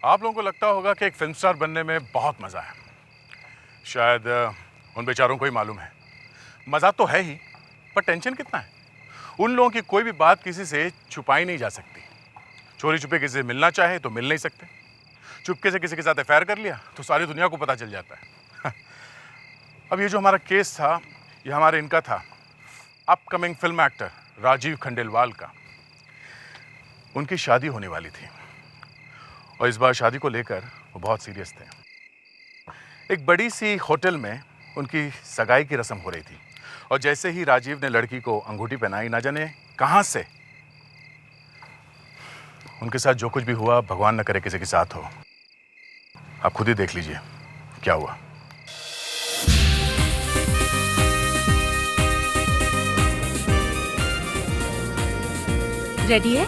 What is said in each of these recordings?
आप लोगों को लगता होगा कि एक फिल्म स्टार बनने में बहुत मज़ा है। शायद उन बेचारों को ही मालूम है। मज़ा तो है ही, पर टेंशन कितना है। उन लोगों की कोई भी बात किसी से छुपाई नहीं जा सकती। चोरी छुपे किसी से मिलना चाहे तो मिल नहीं सकते। चुपके से किसी के साथ अफेयर कर लिया तो सारी दुनिया को पता चल जाता है। अब ये जो हमारा केस था, ये हमारे इनका था, upcoming film actor Rajeev Khandelwal का। उनकी शादी होने वाली थी और इस बार शादी को लेकर वो बहुत सीरियस थे। एक बड़ी सी होटल में उनकी सगाई की रस्म हो रही थी और जैसे ही राजीव ने लड़की को अंगूठी पहनाई, ना जाने कहां से उनके साथ जो कुछ भी हुआ, भगवान न करे किसी के साथ हो। आप खुद ही देख लीजिए क्या हुआ। रेडी है?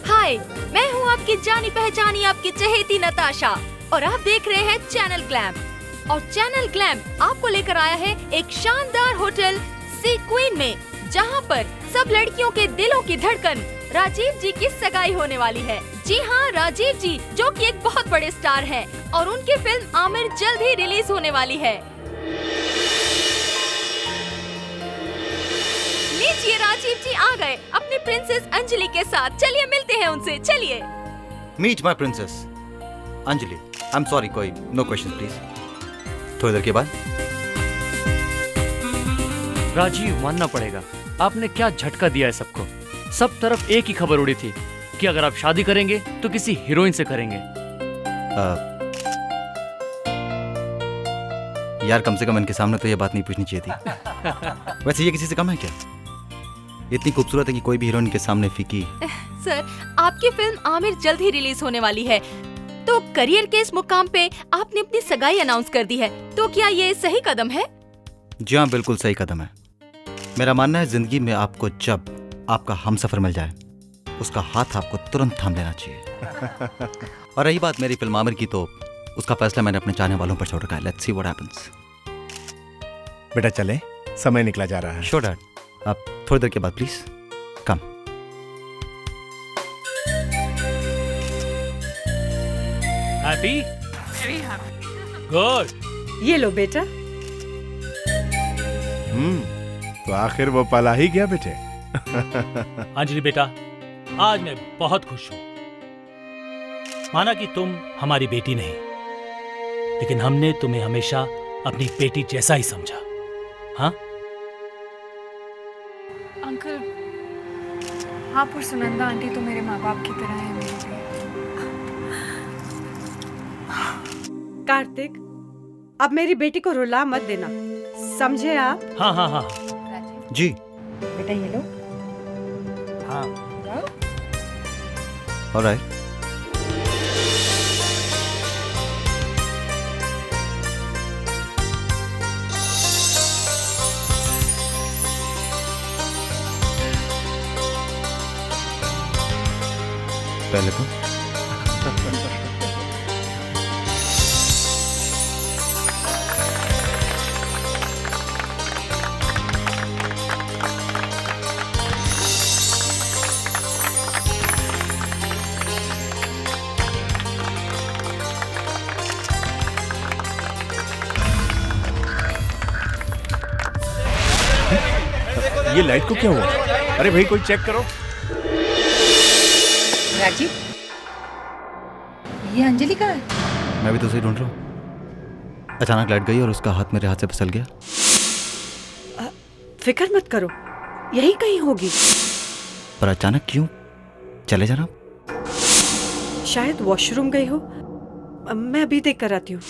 हाय, मैं हूँ आपकी जानी पहचानी, आपकी चहेती नताशा और आप देख रहे हैं चैनल ग्लैम। और चैनल ग्लैम आपको लेकर आया है एक शानदार होटल सी क्वीन में, जहाँ पर सब लड़कियों के दिलों की धड़कन राजीव जी की सगाई होने वाली है। जी हाँ, राजीव जी जो कि एक बहुत बड़े स्टार हैं और उनकी फिल्म आमिर जल्द ही रिलीज होने वाली है। लीजिए, राजीव जी आ गए अपनी प्रिंसेस अंजलि के साथ। चलिए मिलते हैं उनसे, चलिए। Meet my princess Anjali. I am sorry, कोई नो क्वेश्चन प्लीज। थोड़ी देर के बाद। राजीव, मानना पड़ेगा, आपने क्या झटका दिया है सबको। सब तरफ एक ही खबर उड़ी थी कि अगर आप शादी करेंगे तो किसी हीरोइन से करेंगे। यार कम से कम इनके सामने तो ये बात नहीं पूछनी चाहिए थी। वैसे ये किसी से कम है क्या? इतनी खूबसूरत है कि कोई भी हीरोइन के सामने फीकी। सर, आपकी फिल्म आमिर जल्द ही रिलीज होने वाली है, तो करियर के इस मुकाम पे आपने अपनी सगाई अनाउंस कर दी है, तो क्या ये सही कदम है? जी हाँ, बिल्कुल सही कदम है। मेरा मानना है जिंदगी में आपको जब आपका हमसफर मिल जाए, उसका हाथ आपको तुरंत थाम लेना चाहिए। और रही बात मेरी फिल्म आमिर की, तो उसका फैसला मैंने अपने चाहने वालों पर छोड़ रखा है। Let's see what happens. बेटा चले, समय निकला जा रहा है। श्योर डैड, आप थोड़ी देर के बाद प्लीज कम। हैप्पी? गुड। ये लो बेटा। तो आखिर वो पल आ ही गया बेटे। अंजलि बेटा, आज मैं बहुत खुश हूं। माना कि तुम हमारी बेटी नहीं, लेकिन हमने तुम्हें हमेशा अपनी बेटी जैसा ही समझा। हाँ अंकल, आप और सुनंदा आंटी तो मेरे माँ बाप की तरह हैं मेरे लिए। कार्तिक, अब मेरी बेटी को रुला मत देना, समझे आप? हाँ हाँ हाँ जी। बेटा ये लो। हाँ। ऑलराइट। पहले तो ये लाइट को क्या हुआ? अरे भाई कोई चेक करो। राजीव, ये अंजलि कहाँ है? मैं भी तो उसे ढूंढ रहा हूँ। अचानक लाइट गई और उसका हाथ मेरे हाथ से फिसल गया। फिक्र मत करो, यही कहीं होगी। पर अचानक क्यों चले जाना? शायद वॉशरूम गई हो। मैं अभी देख कर आती हूँ।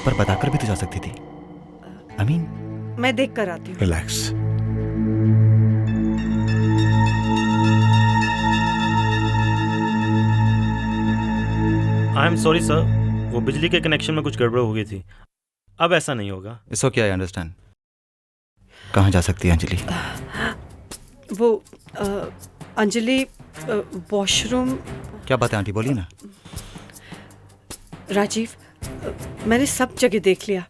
पर बताकर भी तो जा सकती थी। I mean, मैं देख कर आती हूँ। Relax. I am sorry sir, वो बिजली के कनेक्शन में कुछ गड़बड़ हो गई थी। अब ऐसा नहीं होगा। It's okay, I understand. कहाँ जा सकती है अंजलि? वो अंजलि वॉशरूम। क्या बात है आंटी, बोलिए ना। राजीव, मैंने सब जगह देख लिया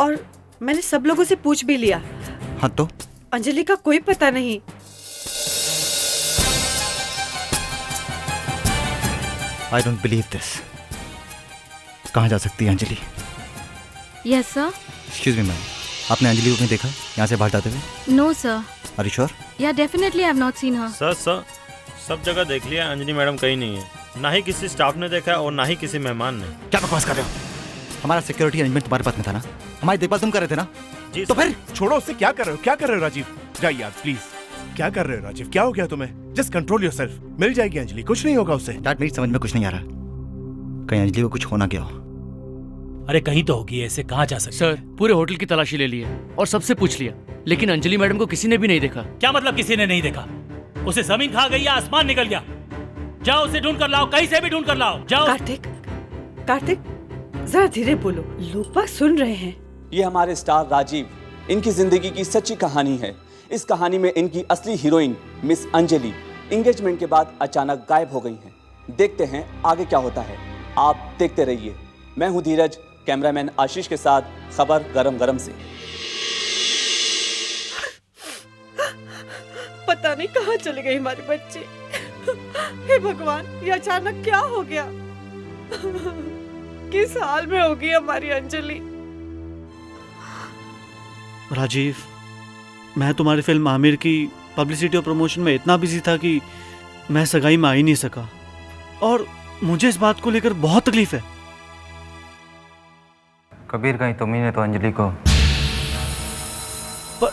और मैंने सब लोगों से पूछ भी लिया। हाँ तो? अंजलि का कोई पता नहीं। I don't believe this. कहाँ जा सकती है Anjali? Yes sir. Excuse me ma'am, आपने अंजलि को कहीं देखा यहाँ से बाहर जाते हुए? No sir. Are you sure? या definitely I have not seen her. Sir सब जगह देख लिया, अंजलि मैडम कहीं नहीं है। ना ही किसी स्टाफ ने देखा और ना ही किसी मेहमान ने। क्या बकवास कर रहे हो? हमारा सिक्योरिटी अरेंजमेंट तुम्हारे पास में था ना, हमारी देखभाल तुम कर रहे थे ना। जी तो फिर छोड़ो उससे, क्या कर रहे हो, क्या कर रहे हो राजीव? जाइए यार प्लीज। क्या कर रहे हो राजीव, क्या हो गया तुम्हें? Just control yourself. मिल जाएगी अंजलि, कुछ नहीं होगा उससे। डैड मेरी समझ में कुछ नहीं आ रहा, कहीं अंजलि को कुछ होना क्या हो। अरे कहीं तो होगी, ऐसे कहाँ जा सकते? सर पूरे होटल की तलाशी ले ली है और सबसे पूछ लिया, लेकिन अंजलि मैडम को किसी ने भी नहीं देखा। क्या मतलब किसी ने नहीं देखा? उसे जमीन खा गई या आसमान निकल गया? जाओ उसे ढूंढ कर लाओ, कहीं से भी ढूंढ कर लाओ, जाओ। कार्तिक जरा धीरे बोलो, लोग बाग सुन रहे हैं। ये हमारे स्टार राजीव, इनकी जिंदगी की सच्ची कहानी है। इस कहानी में इनकी असली हीरोइन मिस अंजलि एंगेजमेंट के बाद अचानक गायब हो गई हैं। देखते हैं आगे क्या होता है, आप देखते रहिए। मैं हूं धीरज, कैमरामैन आशीष के साथ खबर गरम गरम से। पता नहीं कहाँ चले गए हमारे बच्चे। हे भगवान, ये अचानक क्या हो गया? किस हाल में होगी हमारी अंजलि? राजीव, मैं तुम्हारी फिल्म आमिर की पब्लिसिटी और प्रमोशन में इतना बिजी था कि मैं सगाई में आ ही नहीं सका, और मुझे इस बात को लेकर बहुत तकलीफ है। कबीर, कहीं तुम ही ने तो अंजलि को। पर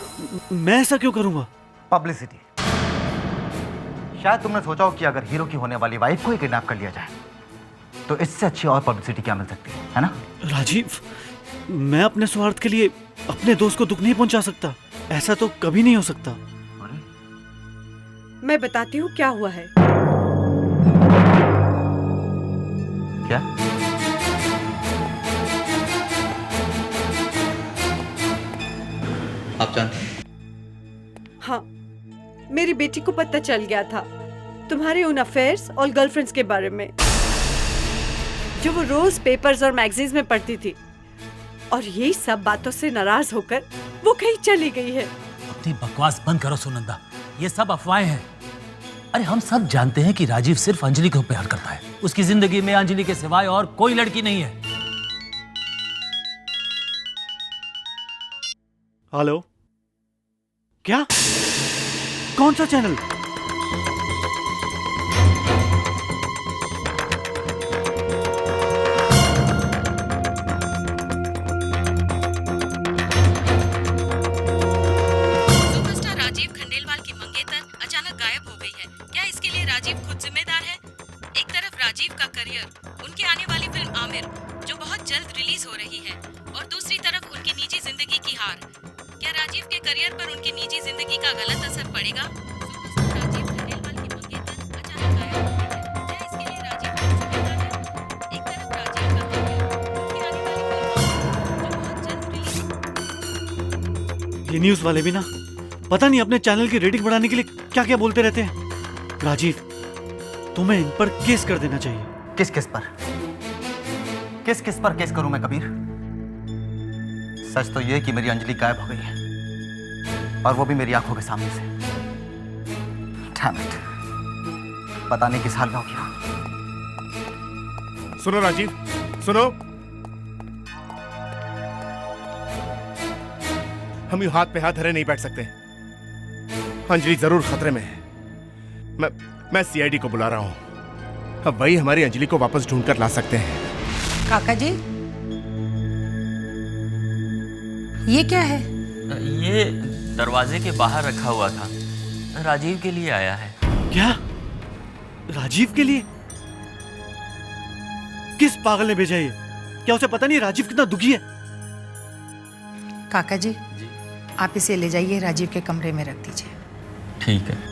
मैं ऐसा क्यों करूंगा? पब्लिसिटी। शायद तुमने सोचा हो कि अगर हीरो की होने वाली वाइफ को ही किडनैप कर लिया जाए तो इससे अच्छी और पब्लिसिटी क्या मिल सकती है ना? राजीव, मैं अपने स्वार्थ के लिए अपने दोस्त को दुख नहीं पहुंचा सकता। ऐसा तो कभी नहीं हो सकता। मैं बताती हूँ क्या हुआ है। क्या? आप जानते हैं? हाँ, मेरी बेटी को पता चल गया था तुम्हारे उन अफेयर्स और गर्लफ्रेंड्स के बारे में जो वो रोज पेपर्स और मैगजीन्स में पढ़ती थी, और यही सब बातों से नाराज होकर वो कहीं चली गई है। अपनी बकवास बंद करो सुनंदा, ये सब अफवाहें हैं। अरे हम सब जानते हैं कि राजीव सिर्फ अंजलि को प्यार करता है। उसकी जिंदगी में अंजलि के सिवाय और कोई लड़की नहीं है। हेलो, क्या? कौन सा चैनल? सुपरस्टार राजीव खंडेलवाल की मंगेतर अचानक गायब हो गई है। क्या इसके लिए राजीव खुद जिम्मेदार है? एक तरफ राजीव का करियर, उनकी आने वाली फिल्म आमिर जो बहुत जल्द रिलीज हो रही है, और दूसरी तरफ उनकी निजी जिंदगी की हार। क्या राजीव के करियर पर उनकी निजी जिंदगी का गलत असर पड़ेगा? सुपरस्टार राजीव खंडेलवाल की मंगेतर अचानक गायब हो गई है। क्या इसके लिए राजीव खुद जिम्मेदार है? एक तरफ राजीव का करियर, उनकी आने वाली फिल्म जो बहुत जल्द रिलीज। ये न्यूज वाले भी ना पता नहीं अपने चैनल की रेटिंग बढ़ाने के लिए क्या क्या बोलते रहते हैं। राजीव, तुम्हें इन पर केस कर देना चाहिए। किस किस पर? किस किस पर केस करूं मैं कबीर? सच तो यह कि मेरी अंजलि गायब हो गई है, और वो भी मेरी आंखों के सामने से। Damn it. पता नहीं किस हाल में हो गया। सुनो राजीव, सुनो। हम यूं हाथ पे हाथ धरे नहीं बैठ सकते। अंजलि जरूर खतरे में है। मैं सीआईडी को बुला रहा हूं। अब वही हमारी अंजलि को वापस ढूंढ कर ला सकते हैं। काका जी, ये क्या है? ये दरवाजे के बाहर रखा हुआ था, राजीव के लिए आया है। क्या? राजीव के लिए? किस पागल ने भेजा ये? क्या उसे पता नहीं राजीव कितना दुखी है? काका जी, आप इसे ले जाइए, राजीव के कमरे में रख दीजिए। ठीक है।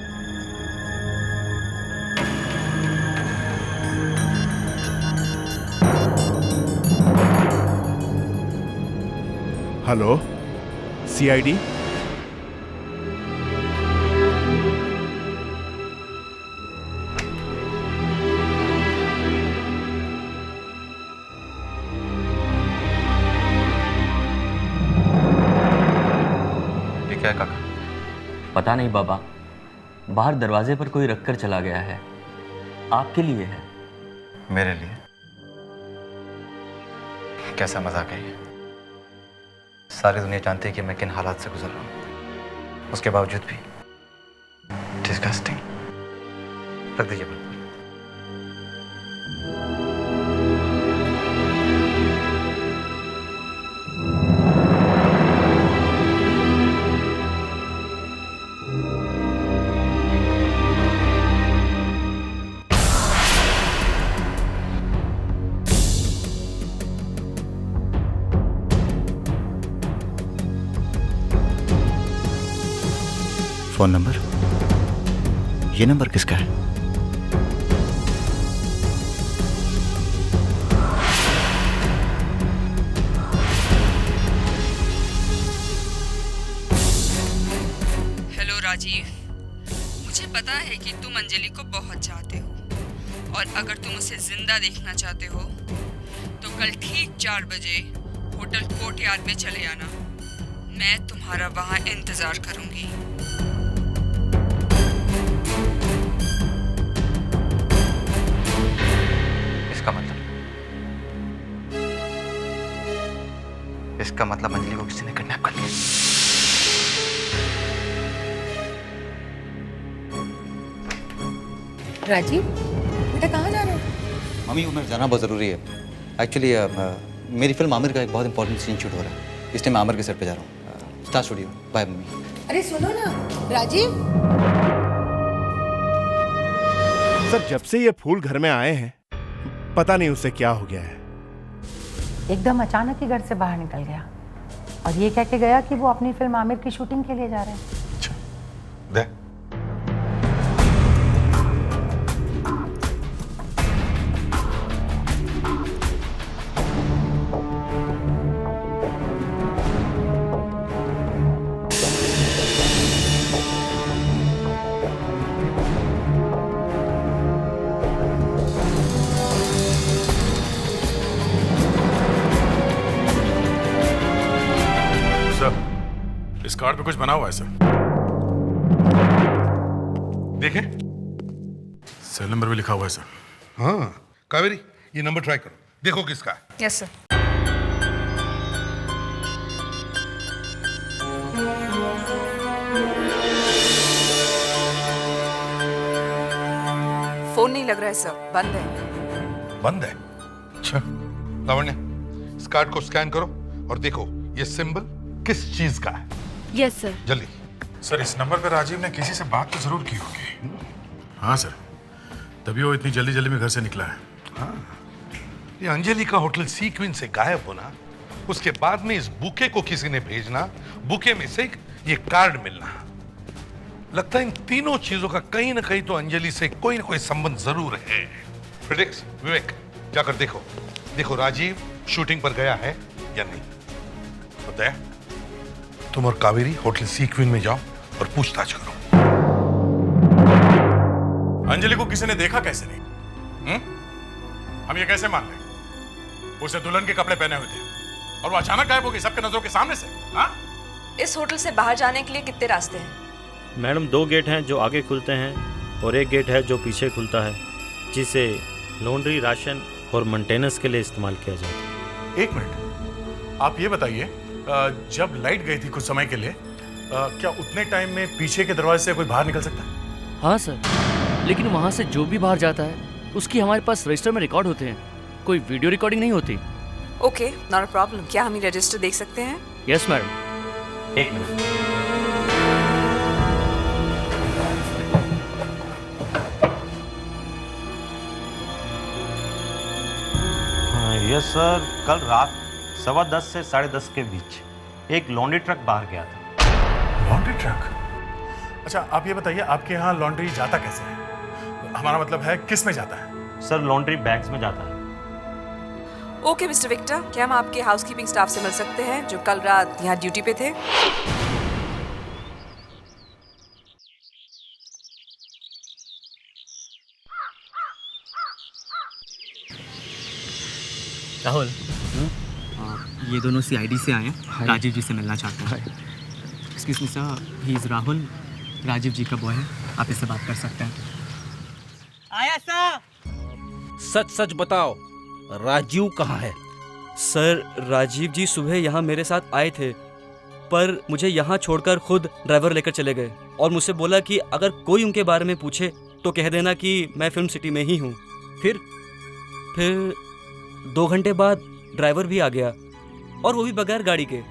Hello, CID? क्या है काका? पता नहीं बाबा, बाहर दरवाजे पर कोई रखकर चला गया है। आपके लिए है। मेरे लिए कैसा मजाक है ये? सारी दुनिया जानती है कि मैं किन हालात से गुजर रहा हूँ, उसके बावजूद भी डिस्गस्टिंग। रख दीजिए बिल्कुल। Phone number? ये नंबर किसका है? हेलो राजीव, मुझे पता है कि तुम अंजलि को बहुत चाहते हो और अगर तुम उसे जिंदा देखना चाहते हो तो कल ठीक 4 बजे होटल कोर्टयार्ड में चले आना। मैं तुम्हारा वहां इंतजार करूंगी। इसका मतलब अंजलि को किसी ने किडनैप कर लिया। राजीव, बेटा कहाँ जा रहे हो? मम्मी, उधर जाना बहुत ज़रूरी है। एक्चुअली मेरी फिल्म आमिर का एक बहुत इंपॉर्टेंट सीन शूट हो रहा है, इसलिए मैं आमिर के सेट पे जा रहा हूँ। Star studio. Bye mummy. अरे सुनो ना राजीव। सर, जब से ये फूल घर में आए हैं पता नहीं उससे क्या हो गया है। एकदम अचानक ही घर से बाहर निकल गया और ये कह के गया कि वो अपनी फिल्म आमिर की शूटिंग के लिए जा रहे हैं। दे। इस कार्ड पे कुछ बना हुआ है सर, देखें। सेल नंबर भी लिखा हुआ है सर। हाँ कावेरी, ये नंबर ट्राई करो, देखो किसका है। Yes sir. फोन नहीं लग रहा है सर, बंद है। बंद है? अच्छा लावण्य, इस कार्ड को स्कैन करो और देखो ये सिंबल किस चीज का है। Yes sir. जल्दी। सर, इस नंबर पर राजीव ने किसी से बात तो जरूर की होगी। हाँ सर, तभी वो इतनी जल्दी जल्दी में घर से निकला है। हाँ, ये अंजलि का होटल सीक्वेंस से गायब होना, उसके बाद में इस बुके को किसी ने भेजना, बुके में से ये कार्ड मिलना, लगता है इन तीनों चीजों का कहीं ना कहीं तो अंजलि से कोई ना कोई संबंध जरूर है। प्रिडिक्स, विवेक जाकर देखो, देखो राजीव शूटिंग पर गया है या नहीं। होता है, तुम और कावेरी होटल सीक्वेंस में जाओ और पूछताछ करो। अंजलि को किसी ने देखा कैसे नहीं? हम ये कैसे मान लें? उसे दुल्हन के कपड़े पहने हुए थे और वो अचानक गायब हो गई सबके नजरों के सामने से। हाँ? इस होटल से बाहर जाने के लिए कितने रास्ते हैं? मैडम 2 गेट हैं जो आगे खुलते हैं और 1 गेट है जो पीछे खुलता है, जिसे लॉन्ड्री, राशन और मेंटेनेंस के लिए इस्तेमाल किया जाता है। 1 मिनट, आप ये बताइए, जब लाइट गई थी कुछ समय के लिए, क्या उतने टाइम में पीछे के दरवाजे से कोई बाहर निकल सकता है? हाँ सर, लेकिन वहाँ से जो भी बाहर जाता है उसकी हमारे पास रजिस्टर में रिकॉर्ड होते हैं, कोई वीडियो रिकॉर्डिंग नहीं होती। Okay, not a problem. क्या हम ये रजिस्टर देख सकते हैं? Yes madam. 1 minute. Yes sir, कल रात 10:15 से 10:30 के बीच एक लॉन्ड्री ट्रक बाहर गया था। Laundry truck? अच्छा, आप ये बताइए, आपके यहाँ लॉन्ड्री जाता कैसे है? हमारा मतलब है किस में जाता है? सर, लॉन्ड्री बैग्स में जाता है। ओके मिस्टर विक्टर, क्या हम आपके हाउसकीपिंग स्टाफ से मिल सकते हैं जो कल रात यहाँ ड्यूटी पे थे? राहुल, ये दोनों सीआईडी से आए हैं, राजीव जी से मिलना चाहते हैं। Excuse me sir, he is Rahul, Rajiv ji का बॉय है, आप इससे बात कर सकते हैं। आया सर। सच सच बताओ, राजीव कहाँ है? सर राजीव जी सुबह यहाँ मेरे साथ आए थे, पर मुझे यहाँ छोड़कर खुद ड्राइवर लेकर चले गए और मुझसे बोला कि अगर कोई उनके बारे में पूछे तो कह देना कि मैं फिल्म सिटी में ही हूँ। फिर 2 घंटे बाद ड्राइवर भी आ गया, और वो भी बगैर गाड़ी के।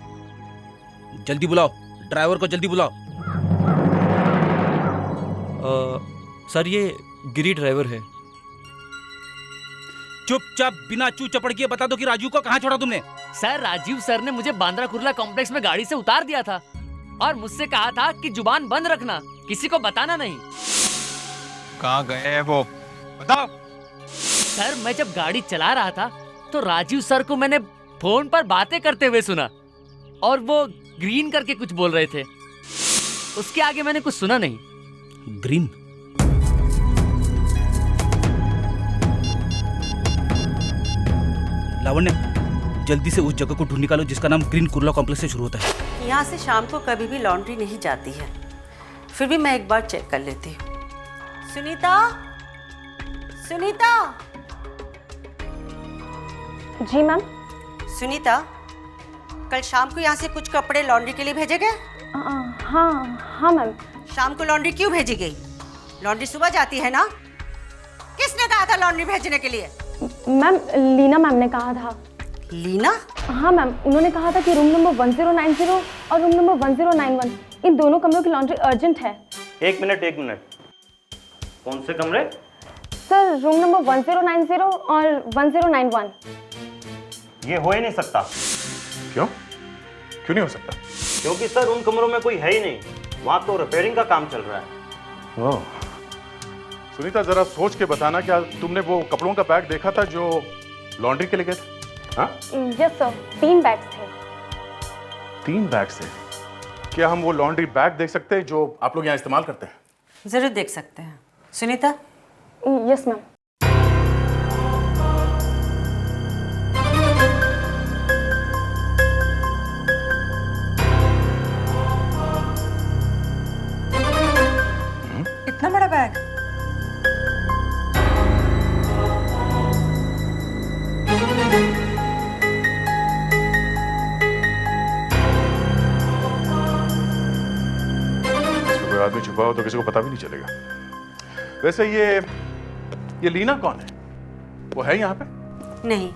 जल्दी बुलाओ, ड्राइवर को जल्दी बुलाओ। सर ये गिरी ड्राइवर है। चुपचाप बिना चू चपड़ के बता दो कि राजीव को कहाँ छोड़ा तुमने? सर राजीव सर ने मुझे बांद्रा कुर्ला कॉम्प्लेक्स में गाड़ी से उतार दिया था और मुझसे कहा था कि जुबान बंद रखना, किसी को बताना नहीं। कहाँ गए वो बताओ। सर मैं जब गाड़ी चला रहा था तो राजीव सर को मैंने फोन पर बातें करते हुए सुना और वो ग्रीन करके कुछ बोल रहे थे। उसके आगे मैंने कुछ सुना नहीं। ग्रीन? लावण्य, जल्दी से उस जगह को ढूंढ निकालो जिसका नाम ग्रीन कुर्ला कॉम्प्लेक्स से शुरू होता है। यहाँ से शाम को कभी भी लॉन्ड्री नहीं जाती है, फिर भी मैं एक बार चेक कर लेती हूँ। सुनीता, सुनीता। जी मैम। सुनीता, कल शाम को यहाँ से कुछ कपड़े लॉन्ड्री के लिए भेजे गए? हाँ मैम। शाम को लॉन्ड्री क्यों भेजी गई? लॉन्ड्री सुबह जाती है ना? किसने कहा था लॉन्ड्री भेजने के लिए? मैम लीना मैम ने कहा था। लीना? हाँ मैम, उन्होंने कहा था कि रूम नंबर 1090 और रूम नंबर 1091 इन दोनों कमरों की लॉन्ड्री अर्जेंट है। एक मिनट, कौन से कमरे? सर रूम नंबर 1090 और 1091। ये हो ही नहीं सकता। क्यों नहीं हो सकता? क्योंकि सर उन कमरों में कोई है ही नहीं, वहाँ तो रिपेयरिंग का काम चल रहा है। ओह, सुनीता जरा सोच के बताना, क्या तुमने वो कपड़ों का बैग देखा था जो लॉन्ड्री के लिए गए थे? हाँ? यस सर, 3 बैग्स थे। 3 बैग से? क्या हम वो लॉन्ड्री बैग देख सकते हैं जो आप लोग यहाँ इस्तेमाल करते हैं? जरूर देख सकते हैं। सुनीता? Yes ma'am. इतना बड़ा बैग? इसमें कोई आदमी छुपा हो तो किसी को पता भी नहीं चलेगा। वैसे ये लीना कौन है? वो है यहाँ पे? नहीं,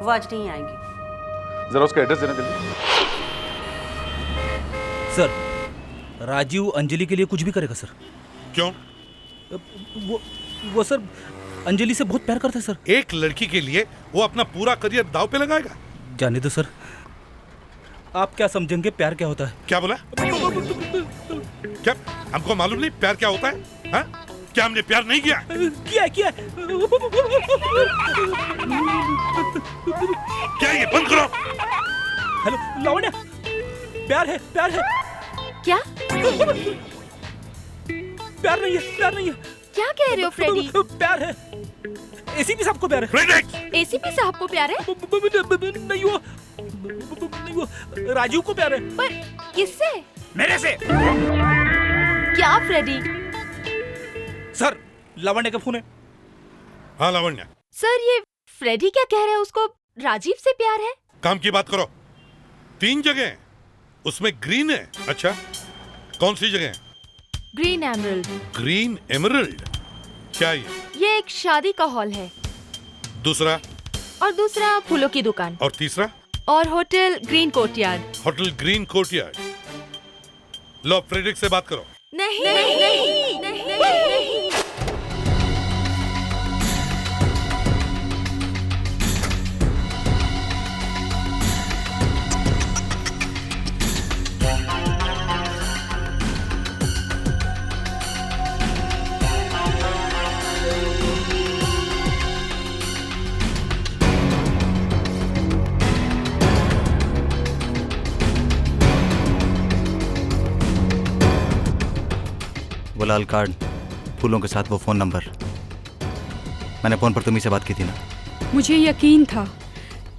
वो आज नहीं आएंगी। जरा उसका एड्रेस देना जल्दी। सर राजीव अंजलि के लिए कुछ भी करेगा सर। क्यों? वो सर अंजलि से बहुत प्यार करता है सर। एक लड़की के लिए वो अपना पूरा करियर दांव पे लगाएगा? जाने दो सर, आप क्या समझेंगे प्यार क्या होता है? क्या बोला? क्या हमको मालूम नहीं प्यार क्या होता है? हा? क्या हमने प्यार नहीं किया? किया क्या ये बंद करो। हेलो लावण्य, प्यार है। क्या? प्यार नहीं है। क्या कह रहे हो फ्रेडी? प्यार है। एसीपी साहब को प्यार है। एसीपी साहब को प्यार है? नहीं वो राजीव को प्यार है। पर किससे? मेरे से। क्या फ्रेडी? सर लावण्य का फोन है। हाँ लावण्य। सर ये फ्रेडी क्या कह रहा है? उसको राजीव से प्यार है? काम की बात करो। 3 जगह उसमें ग्रीन है। अच्छा, कौन सी जगह? Green emerald. Green emerald? क्या ये एक शादी का हॉल है। दूसरा? और दूसरा फूलों की दुकान। और तीसरा? और hotel green courtyard. Hotel green courtyard. लो फ्रेडरिक से बात करो। नहीं। वो लाल कार्ड, फूलों के साथ वो फ़ोन नंबर, मैंने फ़ोन पर तुम्ही से बात की थी ना। मुझे यकीन था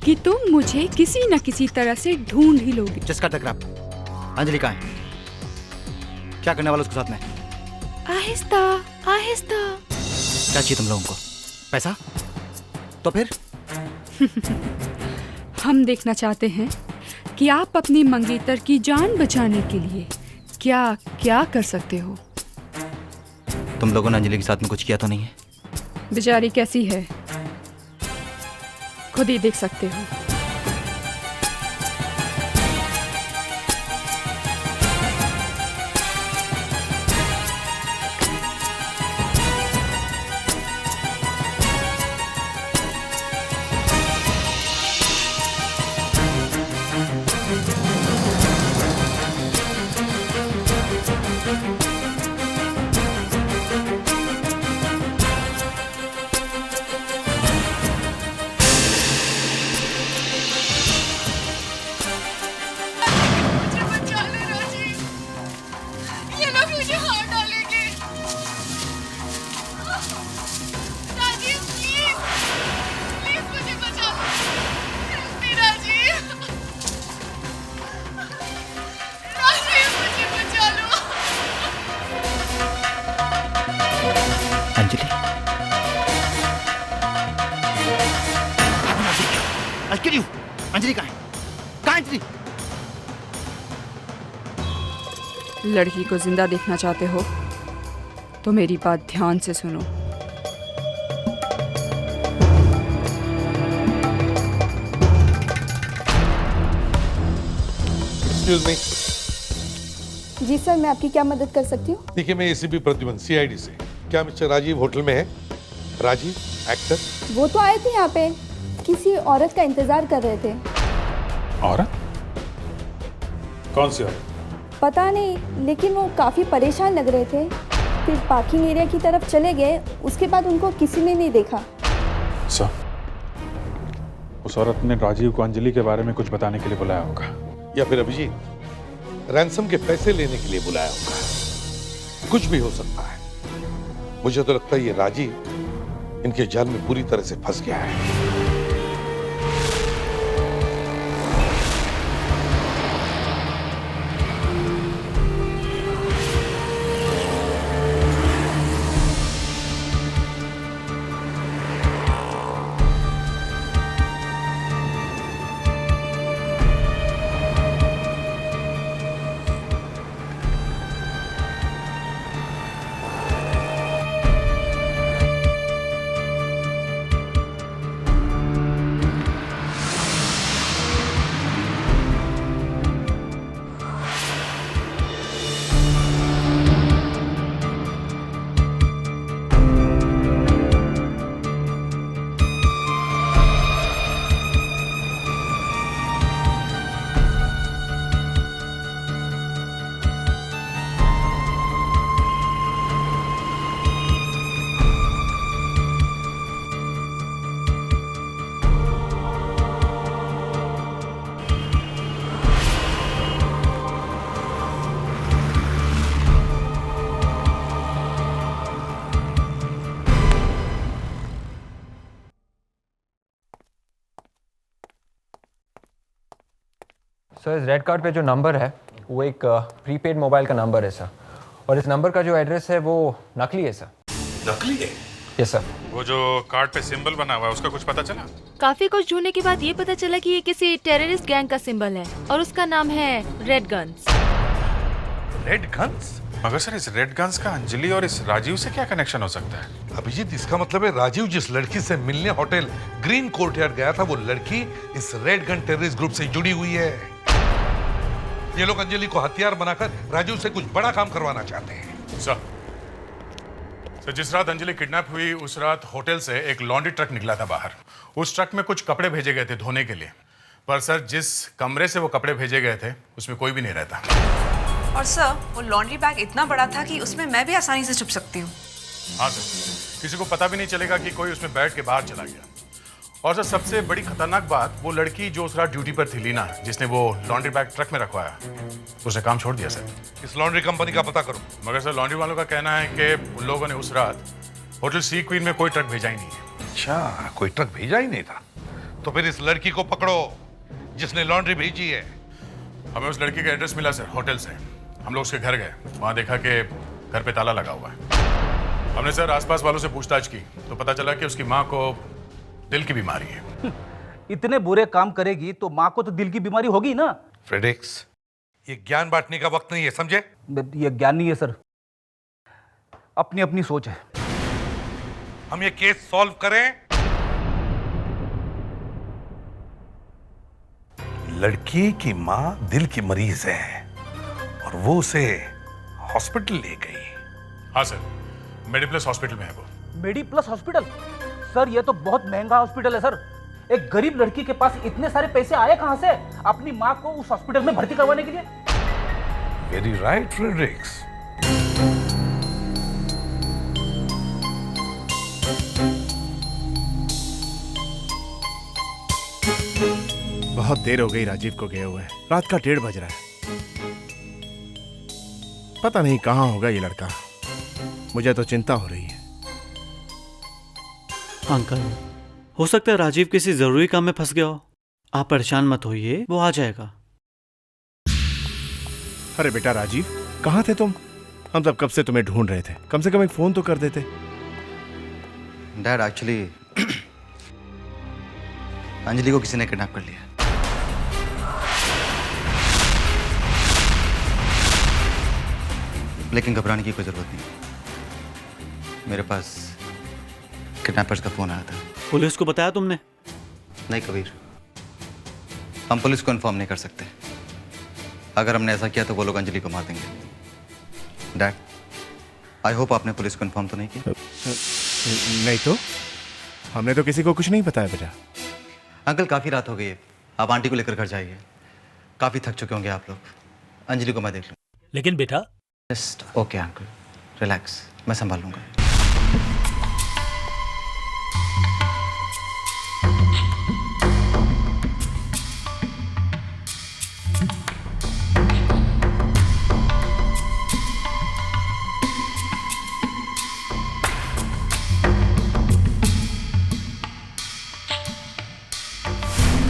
कि तुम मुझे किसी न किसी तरह से ढूंढ ही लोगे। जिसका टकराव। अंजलि कहाँ है? क्या करने वाला उसके साथ में? आहिस्ता आहिस्ता। क्या चाहिए तुम लोगों को? पैसा? तो फिर हम देखना चाहते हैं कि आप अपनी मंगेतर की जान बचाने के लिए क्या क्या कर सकते हो। तुम लोगों ने अंजलि के साथ में कुछ किया तो नहीं है? बेचारी कैसी है खुद ही देख सकते हो। अंजलि कहाँ है? कहाँ अंजलि? लड़की को जिंदा देखना चाहते हो तो मेरी बात ध्यान से सुनो। Excuse me. जी सर, मैं आपकी क्या मदद कर सकती हूँ? देखिए, मैं एसीपी प्रद्युमन सीआईडी से। क्या मिस्टर राजीव होटल में है? राजीव एक्टर? वो तो आए थे यहाँ पे, किसी औरत का इंतजार कर रहे थे। औरत? कौन सी औरत? पता नहीं, लेकिन वो काफी परेशान लग रहे थे। फिर पार्किंग एरिया की तरफ चले गए, उसके बाद उनको किसी ने नहीं देखा। सर, उस औरत ने राजीव को अंजलि के बारे में कुछ बताने के लिए बुलाया होगा, या फिर अभिजीत रैंसम के पैसे लेने के लिए बुलाया होगा। कुछ भी हो सकता है। मुझे तो लगता है ये राजीव इनके जाल में पूरी तरह से फंस गया है। सर, इस रेड कार्ड पे जो नंबर है वो एक प्रीपेड मोबाइल का नंबर है सर, और इस नंबर का जो एड्रेस है वो नकली है सर। नकली है? Yes sir. वो जो कार्ड पे सिंबल बना हुआ है उसका कुछ पता चला? काफी कुछ ढूंढने के बाद ये पता चला कि ये किसी टेररिस्ट गैंग का सिंबल है और उसका नाम है रेड गन्स। Red guns? मगर सर, इस रेड गन्स का अंजलि और इस राजीव से क्या कनेक्शन हो सकता है? अभिजीत, इसका मतलब है राजीव जिस लड़की से मिलने होटल ग्रीन कोर्टयार्ड गया था, वो लड़की इस रेड गन टेररिस्ट ग्रुप से जुड़ी हुई है। ये लोग अंजलि को हथियार बनाकर राजीव से कुछ बड़ा काम करवाना चाहते हैं। सर, जिस रात अंजलि किडनैप हुई उस रात होटल से एक लॉन्ड्री ट्रक निकला था बाहर। उस ट्रक में कुछ कपड़े भेजे गए थे धोने के लिए, पर सर जिस कमरे से वो कपड़े भेजे गए थे उसमें कोई भी नहीं रहता। और सर, वो लॉन्ड्री बैग इतना बड़ा था कि उसमें मैं भी आसानी से छुप सकती हूँ। हाँ सर, किसी को पता भी नहीं चलेगा कि कोई उसमें बैठ के बाहर चला गया। और सर, सबसे बड़ी खतरनाक बात, वो लड़की जो उस रात ड्यूटी पर थी, लीना, जिसने वो लॉन्ड्री बैग ट्रक में रखवाया, उसने काम छोड़ दिया सर। इस लॉन्ड्री कंपनी का पता करो। मगर सर, लॉन्ड्री वालों का कहना है कि उन लोगों ने उस रात होटल सी क्वीन में कोई ट्रक भेजा ही नहीं है। अच्छा, कोई ट्रक भेजा ही नहीं था? तो फिर इस लड़की को पकड़ो जिसने लॉन्ड्री भेजी है। हमें उस लड़की का एड्रेस मिला सर होटल से। हम लोग उसके घर गए, वहाँ देखा कि घर पे ताला लगा हुआ है। हमने सर आसपास वालों से पूछताछ की तो पता चला कि उसकी माँ को दिल की बीमारी है। इतने बुरे काम करेगी तो माँ को तो दिल की बीमारी होगी ना। फ्रेडेरिक्स, ये ज्ञान बांटने का वक्त नहीं है, समझे? ये ज्ञान नहीं है सर, अपनी अपनी सोच है। हम ये केस सॉल्व करें। लड़की की माँ दिल की मरीज है और वो उसे हॉस्पिटल ले गई। हाँ सर, मेडिप्लस हॉस्पिटल में है वो। मेडिप्लस हॉस्पिटल? सर ये तो बहुत महंगा हॉस्पिटल है सर। एक गरीब लड़की के पास इतने सारे पैसे आए कहां से अपनी माँ को उस हॉस्पिटल में भर्ती करवाने के लिए? Very right Fredericks. बहुत देर हो गई राजीव को गए हुए, रात का 1:30 बज रहा है। पता नहीं कहां होगा ये लड़का, मुझे तो चिंता हो रही है। अंकल, हो सकता है राजीव किसी जरूरी काम में फंस गया हो। आप परेशान मत होइए, वो आ जाएगा। अरे बेटा राजीव, कहाँ थे तुम? हम सब कब से तुम्हें ढूंढ रहे थे, कम से कम एक फोन तो कर देते। डैड, एक्चुअली अंजलि को किसी ने किडनैप कर लिया। लेकिन घबराने की कोई जरूरत नहीं, मेरे पास किडनैपर्स का फोन आया था। पुलिस को बताया तुमने? नहीं कबीर, हम पुलिस को इन्फॉर्म नहीं कर सकते। अगर हमने ऐसा किया तो वो लोग अंजलि को मार देंगे। डैड, आई होप आपने पुलिस को इन्फॉर्म तो नहीं किया? नहीं तो हमने तो किसी को कुछ नहीं बताया बेटा। अंकल, काफ़ी रात हो गई है, आप आंटी को लेकर घर जाइए। काफ़ी थक चुके होंगे आप लोग। अंजलि को मैं देख लूँ। लेकिन बेटा, जस्ट ओके अंकल, रिलैक्स, मैं संभाल लूँगा।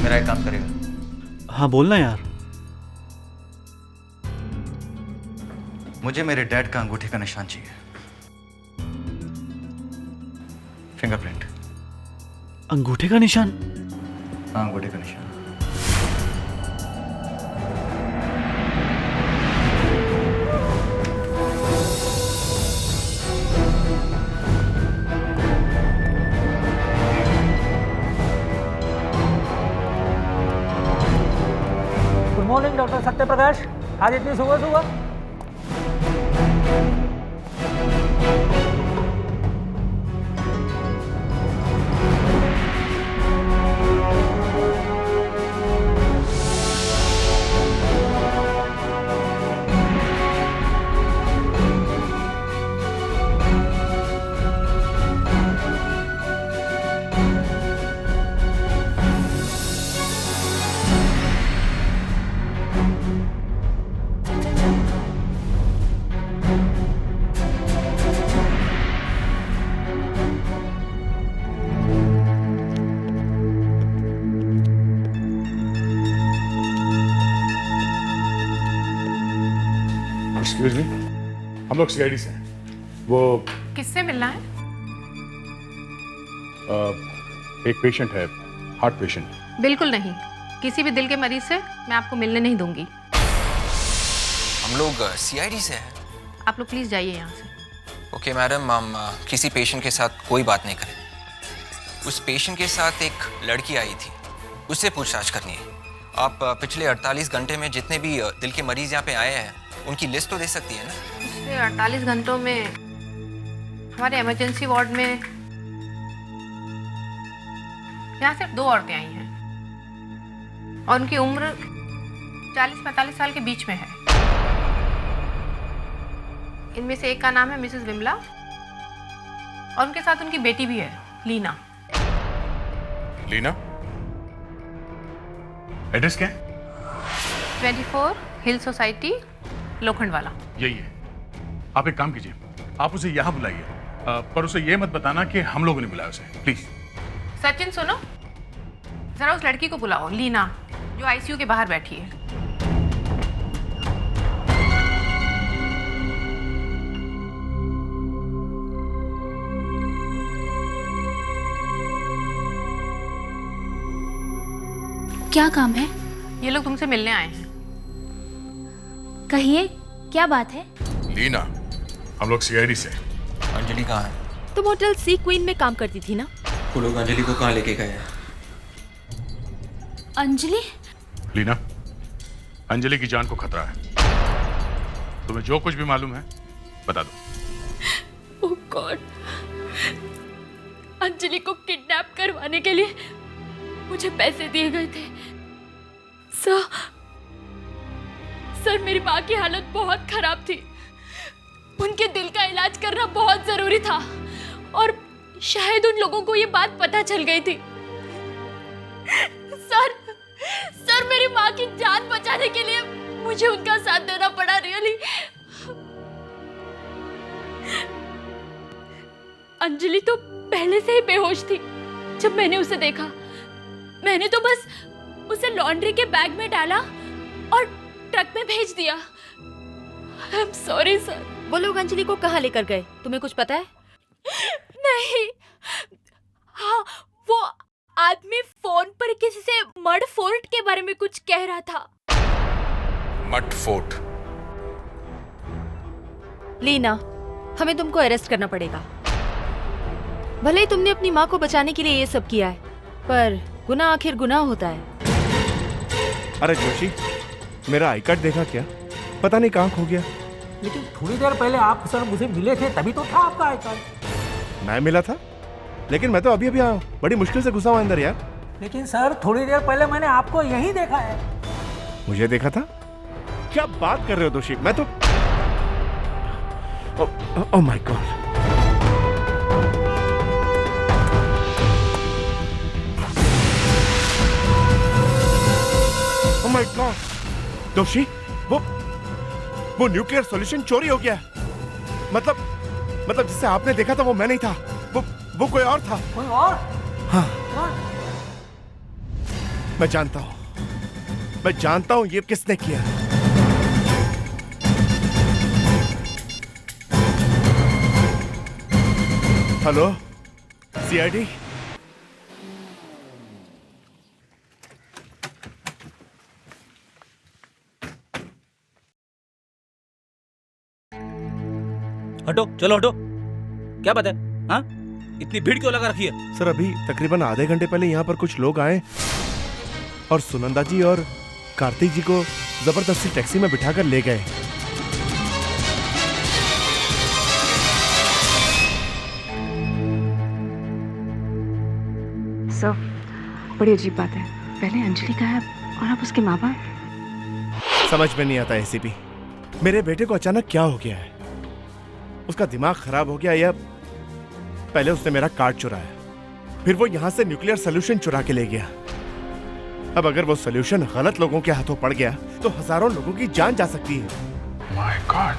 मेरा एक काम करेगा? हाँ बोलना यार। मुझे मेरे डैड का अंगूठे का निशान चाहिए, फिंगरप्रिंट। अंगूठे का निशान? हाँ, अंगूठे का निशान। गुड मॉर्निंग डॉक्टर सत्यप्रकाश, आज इतनी सुबह सुबह? एक्सक्यूज मी, हम लोग सीआईडी से हैं। वो किससे मिलना है? एक पेशेंट है, हार्ट पेशेंट। बिल्कुल नहीं, किसी भी दिल के मरीज से मैं आपको मिलने नहीं दूंगी। हम लोग सीआईडी से हैं। आप लोग प्लीज जाइए यहाँ से। ओके मैडम, हम किसी पेशेंट के साथ कोई बात नहीं करें। उस पेशेंट के साथ एक लड़की आई थी, उससे पूछताछ करनी है। आप पिछले 48 घंटे में जितने भी दिल के मरीज यहाँ पे आए हैं उनकी लिस्ट तो दे सकती है ना? पिछले 48 घंटों में हमारे इमरजेंसी वार्ड में यहाँ सिर्फ 2 औरतें आई हैं और उनकी उम्र 40-45 साल के बीच में है। इनमें से एक का नाम है मिसेस विमला और उनके साथ उनकी बेटी भी है, लीना। लीना? एड्रेस क्या है? 24 हिल सोसाइटी, लोखंडवाला। यही है। आप एक काम कीजिए, आप उसे यहाँ बुलाइए, पर उसे ये मत बताना कि हम लोगों ने बुलाया उसे, प्लीज। सचिन सुनो, जरा उस लड़की को बुलाओ, लीना, जो आईसीयू के बाहर बैठी है। क्या काम है? ये लोग तुमसे मिलने आए हैं। कहिए, क्या बात है? लीना, हम लोग सीआईडी से। अंजलि कहाँ है? तुम होटल सी क्वीन में काम करती थी ना? वो लोग अंजलि को कहाँ लेके गए हैं? अंजलि? लीना, अंजलि की जान को खतरा है। तुम्हें जो कुछ भी मालूम है बता दो। ओह गॉड, अंजलि को किडनैप करवाने के लिए मुझे पैसे दिए गए थे। सर मेरी माँ की हालत बहुत खराब थी। उनके दिल का इलाज करना बहुत जरूरी था और शायद उन लोगों को ये बात पता चल गई थी। सर मेरी माँ की जान बचाने के लिए मुझे उनका साथ देना पड़ा। रियली अंजलि तो पहले से ही बेहोश थी जब मैंने उसे देखा। मैंने तो बस उसे लॉन्ड्री के बैग में डाला और ट्रक में भेज दिया। आई एम सॉरी सर। वो लोग अंजलि को कहाँ लेकर गए, तुम्हें कुछ पता है? नहीं। हाँ, वो आदमी फोन पर किसी से मड फोर्ट के बारे में कुछ कह रहा था। Mud fort? लीना, हमें तुमको अरेस्ट करना पड़ेगा। भले ही तुमने अपनी माँ को बचाने के लिए ये सब किया है, पर गुनाह आखिर गुनाह होता है। अरे जोशी, मेरा आई कार्ड देखा क्या? पता नहीं कहाँ खो गया। लेकिन थोड़ी देर पहले आप सर मुझे मिले थे, तभी तो था आपका आई कार्ड। मैं मिला था, लेकिन मैं तो अभी अभी आया हूँ। बड़ी मुश्किल से घुसा हुआ अंदर यार। लेकिन सर थोड़ी देर पहले मैंने आपको यहीं देखा है। मुझे देखा था? क्या बात कर रहे हो दोषी? मैं तो oh my God. Oh my God दोषी, वो न्यूक्लियर सॉल्यूशन चोरी हो गया। मतलब जिसे आपने देखा था वो मैं नहीं था, वो कोई और था। कोई और? हाँ, मैं जानता हूं ये किसने किया। Hello CID? हटो, चलो हटो। क्या बात है? हाँ, इतनी भीड़ क्यों लगा रखी है? सर अभी तकरीबन आधे घंटे पहले यहाँ पर कुछ लोग आए और सुनंदा जी और कार्तिक जी को जबरदस्ती टैक्सी में बिठाकर ले गए। सर, बड़ी अजीब बात है। पहले अंजलि का है और अब उसके माँ बाप। समझ में नहीं आता एसीपी, मेरे बेटे को अचानक क्या हो गया है? उसका दिमाग खराब हो गया या पहले उसने मेरा कार्ड चुराया, फिर वो यहां से न्यूक्लियर सॉल्यूशन चुरा के ले गया। अब अगर वो सॉल्यूशन गलत लोगों के हाथों पड़ गया तो हजारों लोगों की जान जा सकती है। My God.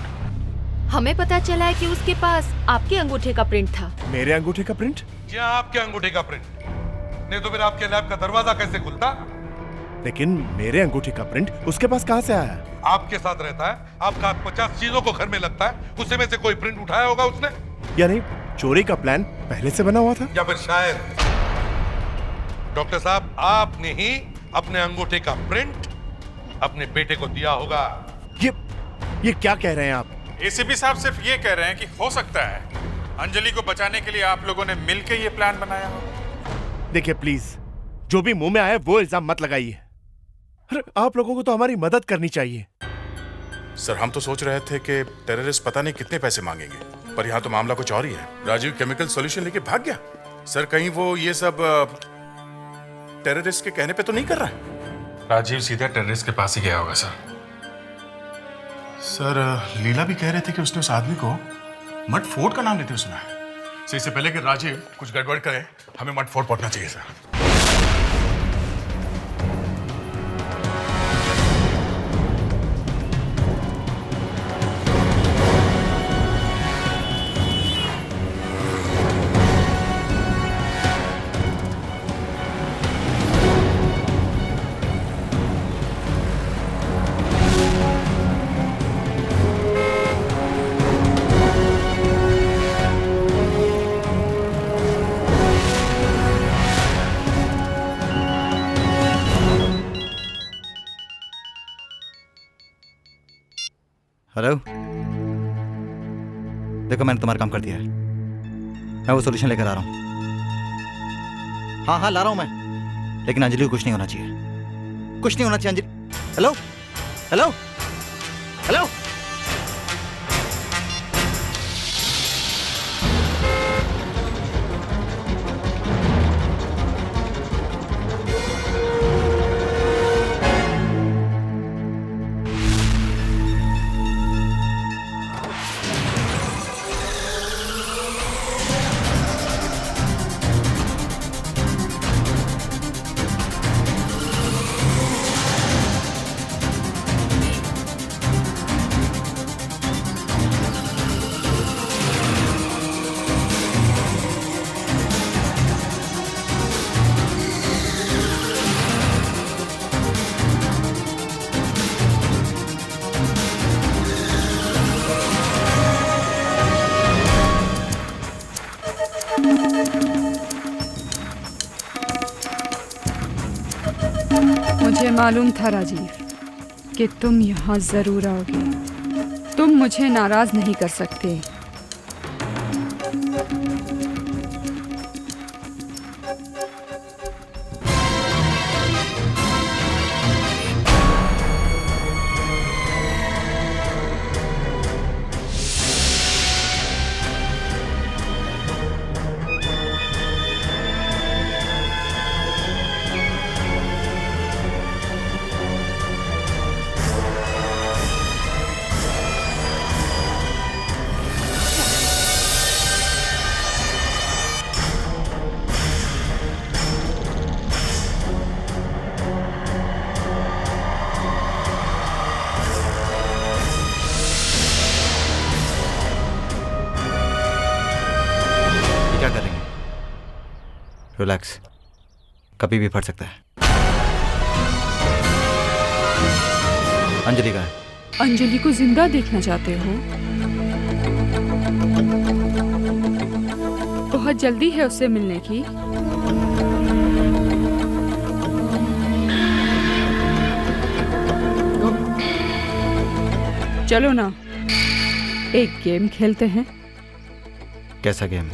हमें पता चला है कि उसके पास आपके अंगूठे का प्रिंट था। मेरे अंगूठे का प्रिंट? क्या आपके अंगूठे का प्रिंट? नहीं तो फिर आपके लैब का दरवाजा कैसे खुलता? लेकिन मेरे अंगूठे का प्रिंट उसके पास कहां से आया? आपके साथ रहता है, आपका 50 चीजों को घर में लगता है, उससे में से कोई प्रिंट उठाया होगा उसने? या नहीं, चोरी का प्लान पहले से बना हुआ था? या फिर शायद डॉक्टर साहब आपने ही अपने अंगूठे का प्रिंट अपने बेटे को दिया होगा। ये क्या कह रहे हैं आप? एसीपी साहब सिर्फ ये कह रहे हैं कि हो सकता है अंजलि को बचाने के लिए आप लोगों ने मिलकर ये प्लान बनाया हो। देखिए प्लीज, जो भी मुंह में आए वो इल्जाम मत लगाइए। आप लोगों को तो हमारी मदद करनी चाहिए। सर हम तो सोच रहे थे कि टेररिस्ट पता नहीं कितने पैसे मांगेंगे, पर यहाँ तो मामला कुछ और ही है। राजीव केमिकल सॉल्यूशन लेके भाग गया। सर कहीं वो ये सब टेररिस्ट के कहने पे तो नहीं कर रहा है? राजीव सीधे टेररिस्ट के पास ही गया होगा सर। सर लीला भी कह रहे थे कि उसने उस आदमी को मड फोर्ट का नाम लेते हुए सुना है। सर इससे पहले कि राजीव कुछ गड़बड़ करे, हमें मड फोर्ट पहुंचना चाहिए सर। हेलो, देखो मैंने तुम्हारा काम कर दिया है, मैं वो सॉल्यूशन लेकर आ रहा हूँ। हाँ हाँ ला रहा हूँ मैं, लेकिन अंजलि को कुछ नहीं होना चाहिए, कुछ नहीं होना चाहिए अंजलि। हेलो हेलो हेलो, मुझे मालूम था राजीव कि तुम यहाँ जरूर आओगे। तुम मुझे नाराज नहीं कर सकते। रिलैक्स, कभी भी फट सकता है। अंजलि का है। अंजलि को जिंदा देखना चाहते हो? बहुत जल्दी है उससे मिलने की। चलो ना, एक गेम खेलते हैं। कैसा गेम?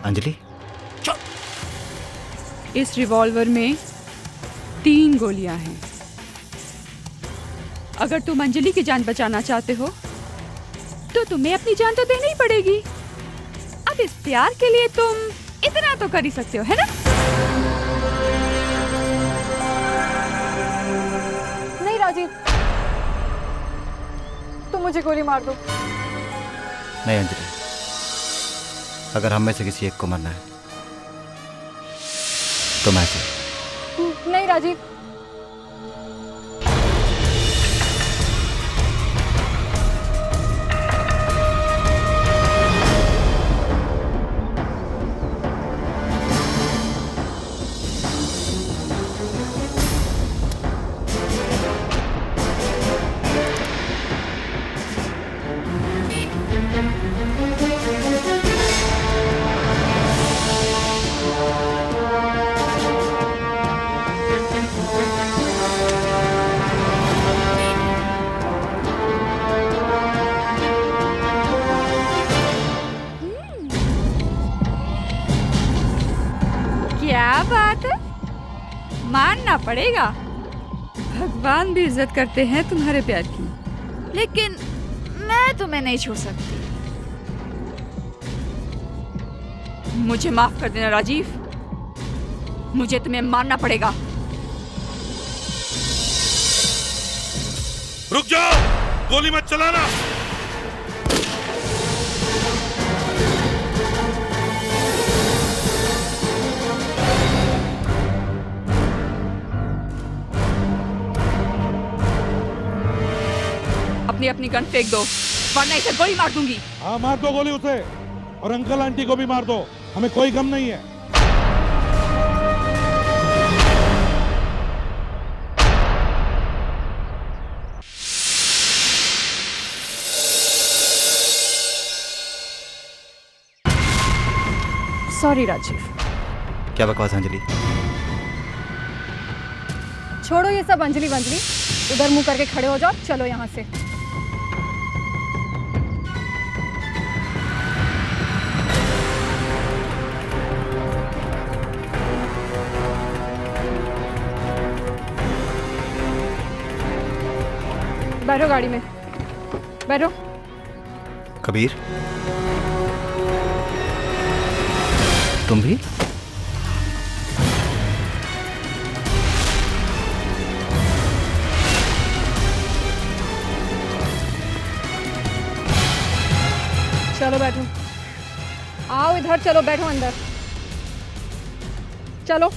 अंजलि, इस रिवॉल्वर में 3 गोलियां हैं। अगर तुम अंजलि की जान बचाना चाहते हो तो तुम्हें अपनी जान तो देनी ही पड़ेगी। अब इस प्यार के लिए तुम इतना तो कर ही सकते हो, है ना? नहीं राजीव, तुम मुझे गोली मार दो। नहीं अंजलि, अगर हम में से किसी एक को मरना है तो मैं से। नहीं राजीव, क्या बात है, मानना पड़ेगा। भगवान भी इज्जत करते हैं तुम्हारे प्यार की। लेकिन मैं तुम्हें नहीं छोड़ सकती। मुझे माफ कर देना राजीव, मुझे तुम्हें मानना पड़ेगा। रुक जाओ, गोली मत चलाना। अपनी अपनी गन फेंक दो, वरना इसे गोली मार दूंगी। हाँ मार दो गोली उसे, और अंकल आंटी को भी मार दो, हमें कोई गम नहीं है। सॉरी राजीव। क्या बकवास अंजलि? छोड़ो ये सब अंजलि वंजलि, उधर मुंह करके खड़े हो जाओ, चलो यहाँ से। बैठो गाड़ी में, बैठो। कबीर, तुम भी? चलो बैठो, आओ इधर, चलो बैठो अंदर, चलो।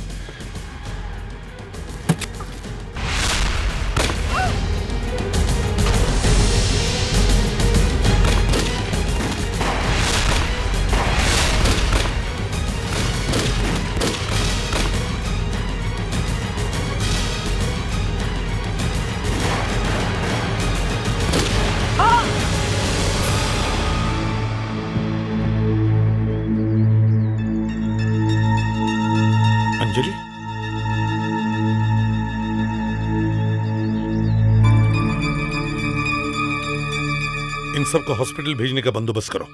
अंजलि, इन सबको हॉस्पिटल भेजने का बंदोबस्त करो।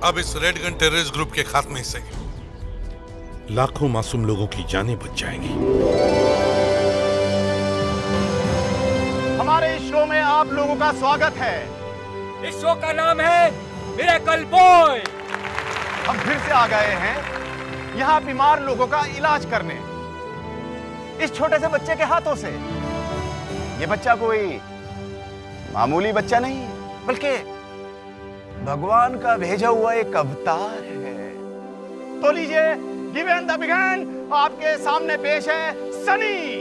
अब इस रेड गन टेररिस्ट ग्रुप के खात्मे से लाखों मासूम लोगों की जानें बच जाएंगी। हमारे इस शो में आप लोगों का स्वागत है। इस शो का नाम है मिरेकल बॉय। हम फिर से आ गए हैं यहाँ बीमार लोगों का इलाज करने, इस छोटे से बच्चे के हाथों से। ये बच्चा कोई मामूली बच्चा नहीं है, बल्कि भगवान का भेजा हुआ एक अवतार है। तो लीजिए, गिवन द बिगन, आपके सामने पेश है सनी।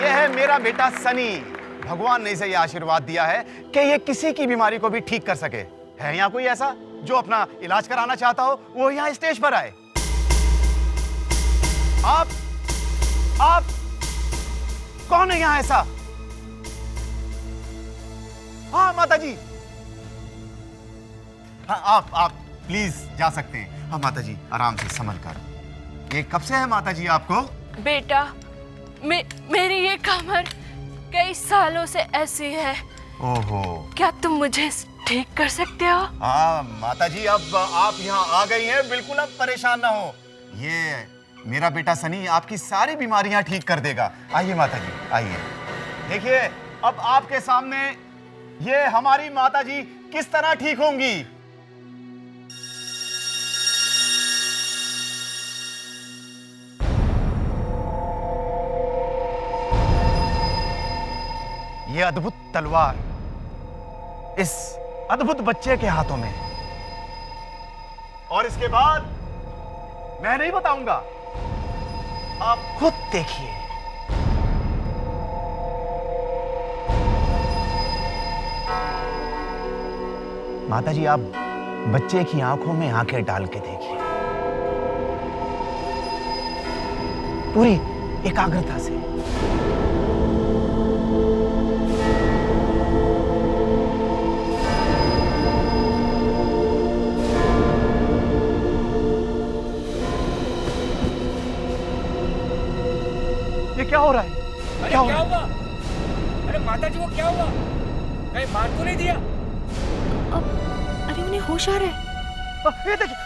यह है मेरा बेटा सनी। भगवान ने इसे यह आशीर्वाद दिया है कि ये किसी की बीमारी को भी ठीक कर सके। है यहाँ कोई ऐसा जो अपना इलाज कराना चाहता हो, वो यहाँ स्टेज पर आए। आप कौन है यहाँ ऐसा? हाँ माता जी, हाँ आप प्लीज जा सकते हैं। हाँ माता जी, आराम से संभल कर। ये कब से है माता जी आपको? बेटा, मेरी ये कमर कई सालों से ऐसी है। ओहो, क्या तुम मुझे ठीक कर सकते हो? हाँ माता जी, अब आप यहाँ आ गई हैं, बिल्कुल अब परेशान ना हो। ये मेरा बेटा सनी आपकी सारी बीमारियां ठीक कर देगा। आइए माता जी, आइए। देखिए, अब आपके सामने ये हमारी माता जी किस तरह ठीक होंगी। ये अद्भुत तलवार इस अद्भुत बच्चे के हाथों में, और इसके बाद मैं नहीं बताऊंगा, आप खुद देखिए। माताजी, आप बच्चे की आंखों में आंखें डाल के देखिए, पूरी एकाग्रता से। ये क्या हो रहा है? अरे क्या हुआ? अरे माता जी, वो क्या हुआ? कहीं मार तो नहीं दिया? अरे उन्हें होश आ रहा है। ये देखिए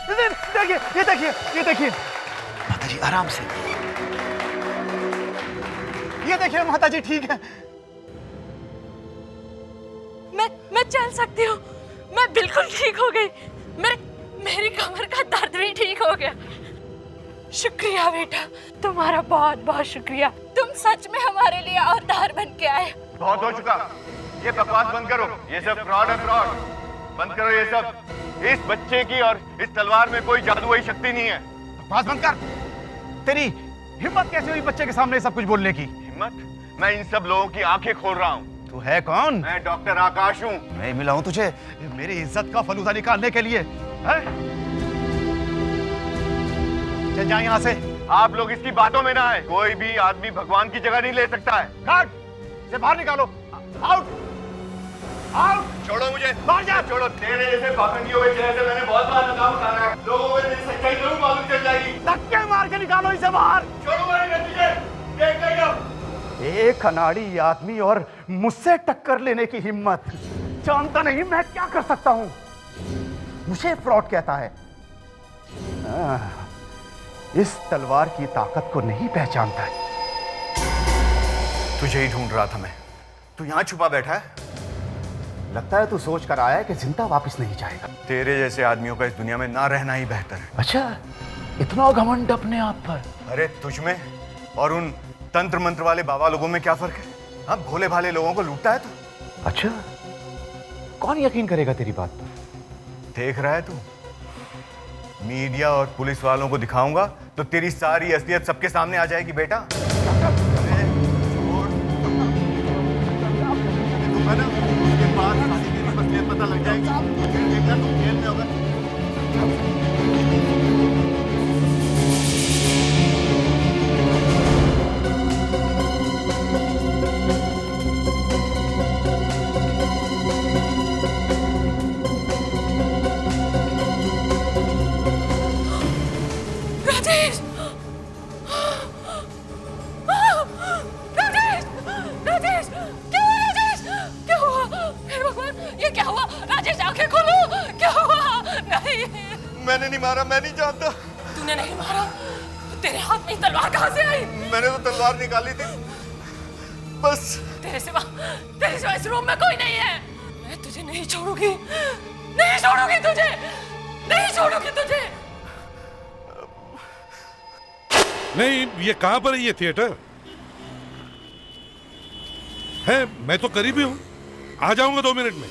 माता जी, आराम से। ये देखिए माता जी, ठीक है। मैं चल सकती हूँ। मैं बिल्कुल ठीक हो गई। मेरी कमर का दर्द भी ठीक हो गया। शुक्रिया बेटा, तुम्हारा बहुत बहुत शुक्रिया। तुम सच में हमारे लिए अवतार बन के आए। बहुत हो चुका, ये बकवास बंद करो। ये सब फ्रॉड है, फ्रॉड बंद करो ये सब। इस बच्चे की और इस तलवार में कोई जादुई शक्ति नहीं है। बकवास बंद कर। तेरी हिम्मत कैसे हुई बच्चे के सामने सब कुछ बोलने की? हिम्मत? मैं इन सब लोगों की आंखें खोल रहा हूँ। तू है कौन? मैं डॉक्टर आकाश हूँ। मैं मिला हूँ तुझे मेरी इज्जत का फलूदा निकालने के लिए, है? चल जा यहाँ से, आप लोग इसकी बातों में ना आए। कोई भी आदमी भगवान की जगह नहीं ले सकता है। गार्ड, इसे बाहर निकालो। Out, out. छोड़ो मुझे, बाहर जा। छोड़ो। तेरे जैसे पाखंडियों के चेहरे से मैंने बहुत बार लगाम उठाना है। लोगों को मेरी सच्चाई जरूर मालूम चल जाएगी। धक्के मार के निकालो इसे बाहर। छोड़ो मेरे नतीजे, देख लेगा। एक अनाड़ी आदमी और मुझसे टक्कर लेने की हिम्मत। जानता नहीं मैं क्या कर सकता हूं। मुझे फ्रॉड कहता है। इस तलवार की ताकत को नहीं पहचानता है। तुझे ही ढूंढ रहा था मैं। तू यहां छुपा बैठा है। लगता है तू सोच कर आया है कि जिंदा वापस नहीं जाएगा। तेरे जैसे आदमियों का इस दुनिया में ना रहना ही बेहतर है। अच्छा, इतना घमंड अपने आप पर। अरे तुझ में और उन तंत्र मंत्र वाले बाबा लोगों में क्या फर्क है? हाँ, भोले भाले लोगों को लूटता है तू। अच्छा, कौन यकीन करेगा तेरी बात पर? देख रहा है तू? मीडिया और पुलिस वालों को दिखाऊंगा तो तेरी सारी असलियत सबके सामने आ जाएगी बेटा। उसके बाद तेरी असलियत पता लग जाएगी। फिर देखना तू जेल में होगा। राजेश! राजेश! राजेश! क्या हुआ राजेश? क्या हुआ? हे भगवान, ये क्या हुआ? राजेश, आंखें खोलो! क्या हुआ? नहीं, मैंने नहीं मारा, मैं नहीं जानता। तूने नहीं मारा? तेरे हाथ में तलवार कहाँ से आई? मैंने तो तलवार निकाली थी बस। तेरे सिवा इस रूम में कोई नहीं है। मैं तुझे नहीं छोड़ूंगी, नहीं छोड़ूंगी तुझे, नहीं छोड़ूंगी तुझे। नहीं, ये कहां पर है ये थिएटर? है, मैं तो करीब ही हूं। आ जाऊंगा 2 मिनट में।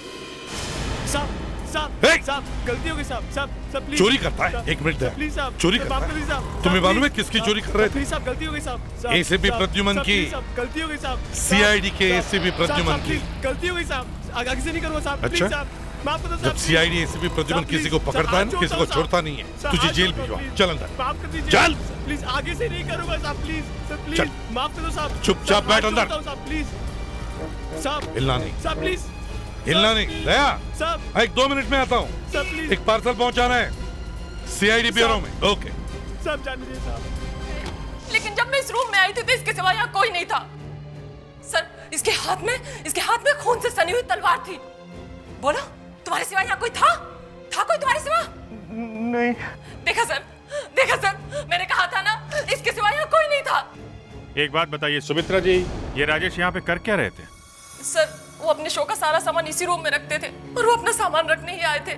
साहब, गलती हो गई साहब, प्लीज। चोरी करता है? 1 मिनट दे। प्लीज साहब, चोरी करता है? तुम्हें मालूम है किसकी चोरी कर रहे थे? प्लीज साहब, गलती हो गई साहब। एसीपी प्रद्युमन की। गलती हो गई साहब। सीआईडी के एसीपी प्रद्युमन की। गलती हो गई साहब, आगे से नहीं करूंगा साहब। अच्छा? माफ कर दो साहब। जब सीआईडी एसीपी प्रद्युमन किसी को पकड़ता है ना, किसी को छोड़ता नहीं है। तुझे जेल भिजवा। चल अंदर, माफ कर दीजिए चल। प्लीज, आगे से नहीं करूंगा साहब। प्लीज प्लीज, माफ कर दो साहब। चुपचाप बैठ अंदर। प्लीज साहब, हिलना नहीं साहब, प्लीज हिलना नहीं। दया साहब, 1-2 मिनट में आता हूँ। साहब प्लीज, एक पार्सल पहुंचाना है सीआईडी ब्यूरो में। ओके साहब, जान दीजिए साहब। लेकिन जब मैं इस रूम में आई थी तो इसके सिवा यहाँ कोई नहीं था। सर, इसके हाथ में खून से सनी हुई तलवार थी। बोलो, तुम्हारे सिवा यहाँ कोई था कोई तुम्हारे सिवा? नहीं। देखा सर, मैंने कहा था ना, इसके सिवा यहाँ कोई नहीं था। एक बात बताइए सुमित्रा जी, ये राजेश यहाँ पे कर क्या रहे थे? सर, वो अपने शो का सारा सामान इसी रूम में रखते थे और वो अपना सामान रखने ही आए थे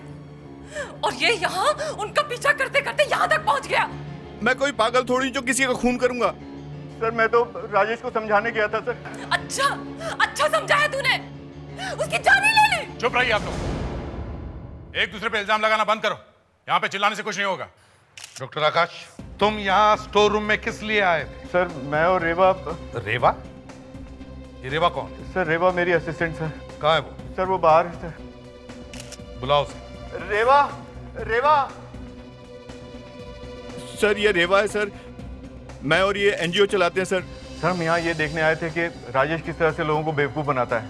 और ये यहाँ उनका पीछा करते करते यहाँ तक पहुँच गया। मैं कोई पागल थोड़ी जो किसी का खून करूंगा। सर, मैं तो राजेश को समझाने गया था सर। अच्छा समझाया तूने, उसकी जान ही ले ली। चुप रहिए आप लोग, एक दूसरे पे इल्जाम लगाना बंद करो। यहाँ पे चिल्लाने से कुछ नहीं होगा। डॉक्टर आकाश, तुम यहाँ स्टोर रूम में किस लिए आए थे? सर, मैं और रेवा। रेवा? ये रेवा कौन? सर, रेवा मेरी असिस्टेंट सर। कहाँ है वो? सर, वो बाहर है सर। बुलाओ उसे। रेवा सर, ये रेवा है सर। मैं और ये एनजीओ चलाते हैं सर। सर, हम यहाँ ये देखने आए थे कि राजेश किस तरह से लोगों को बेवकूफ़ बनाता है।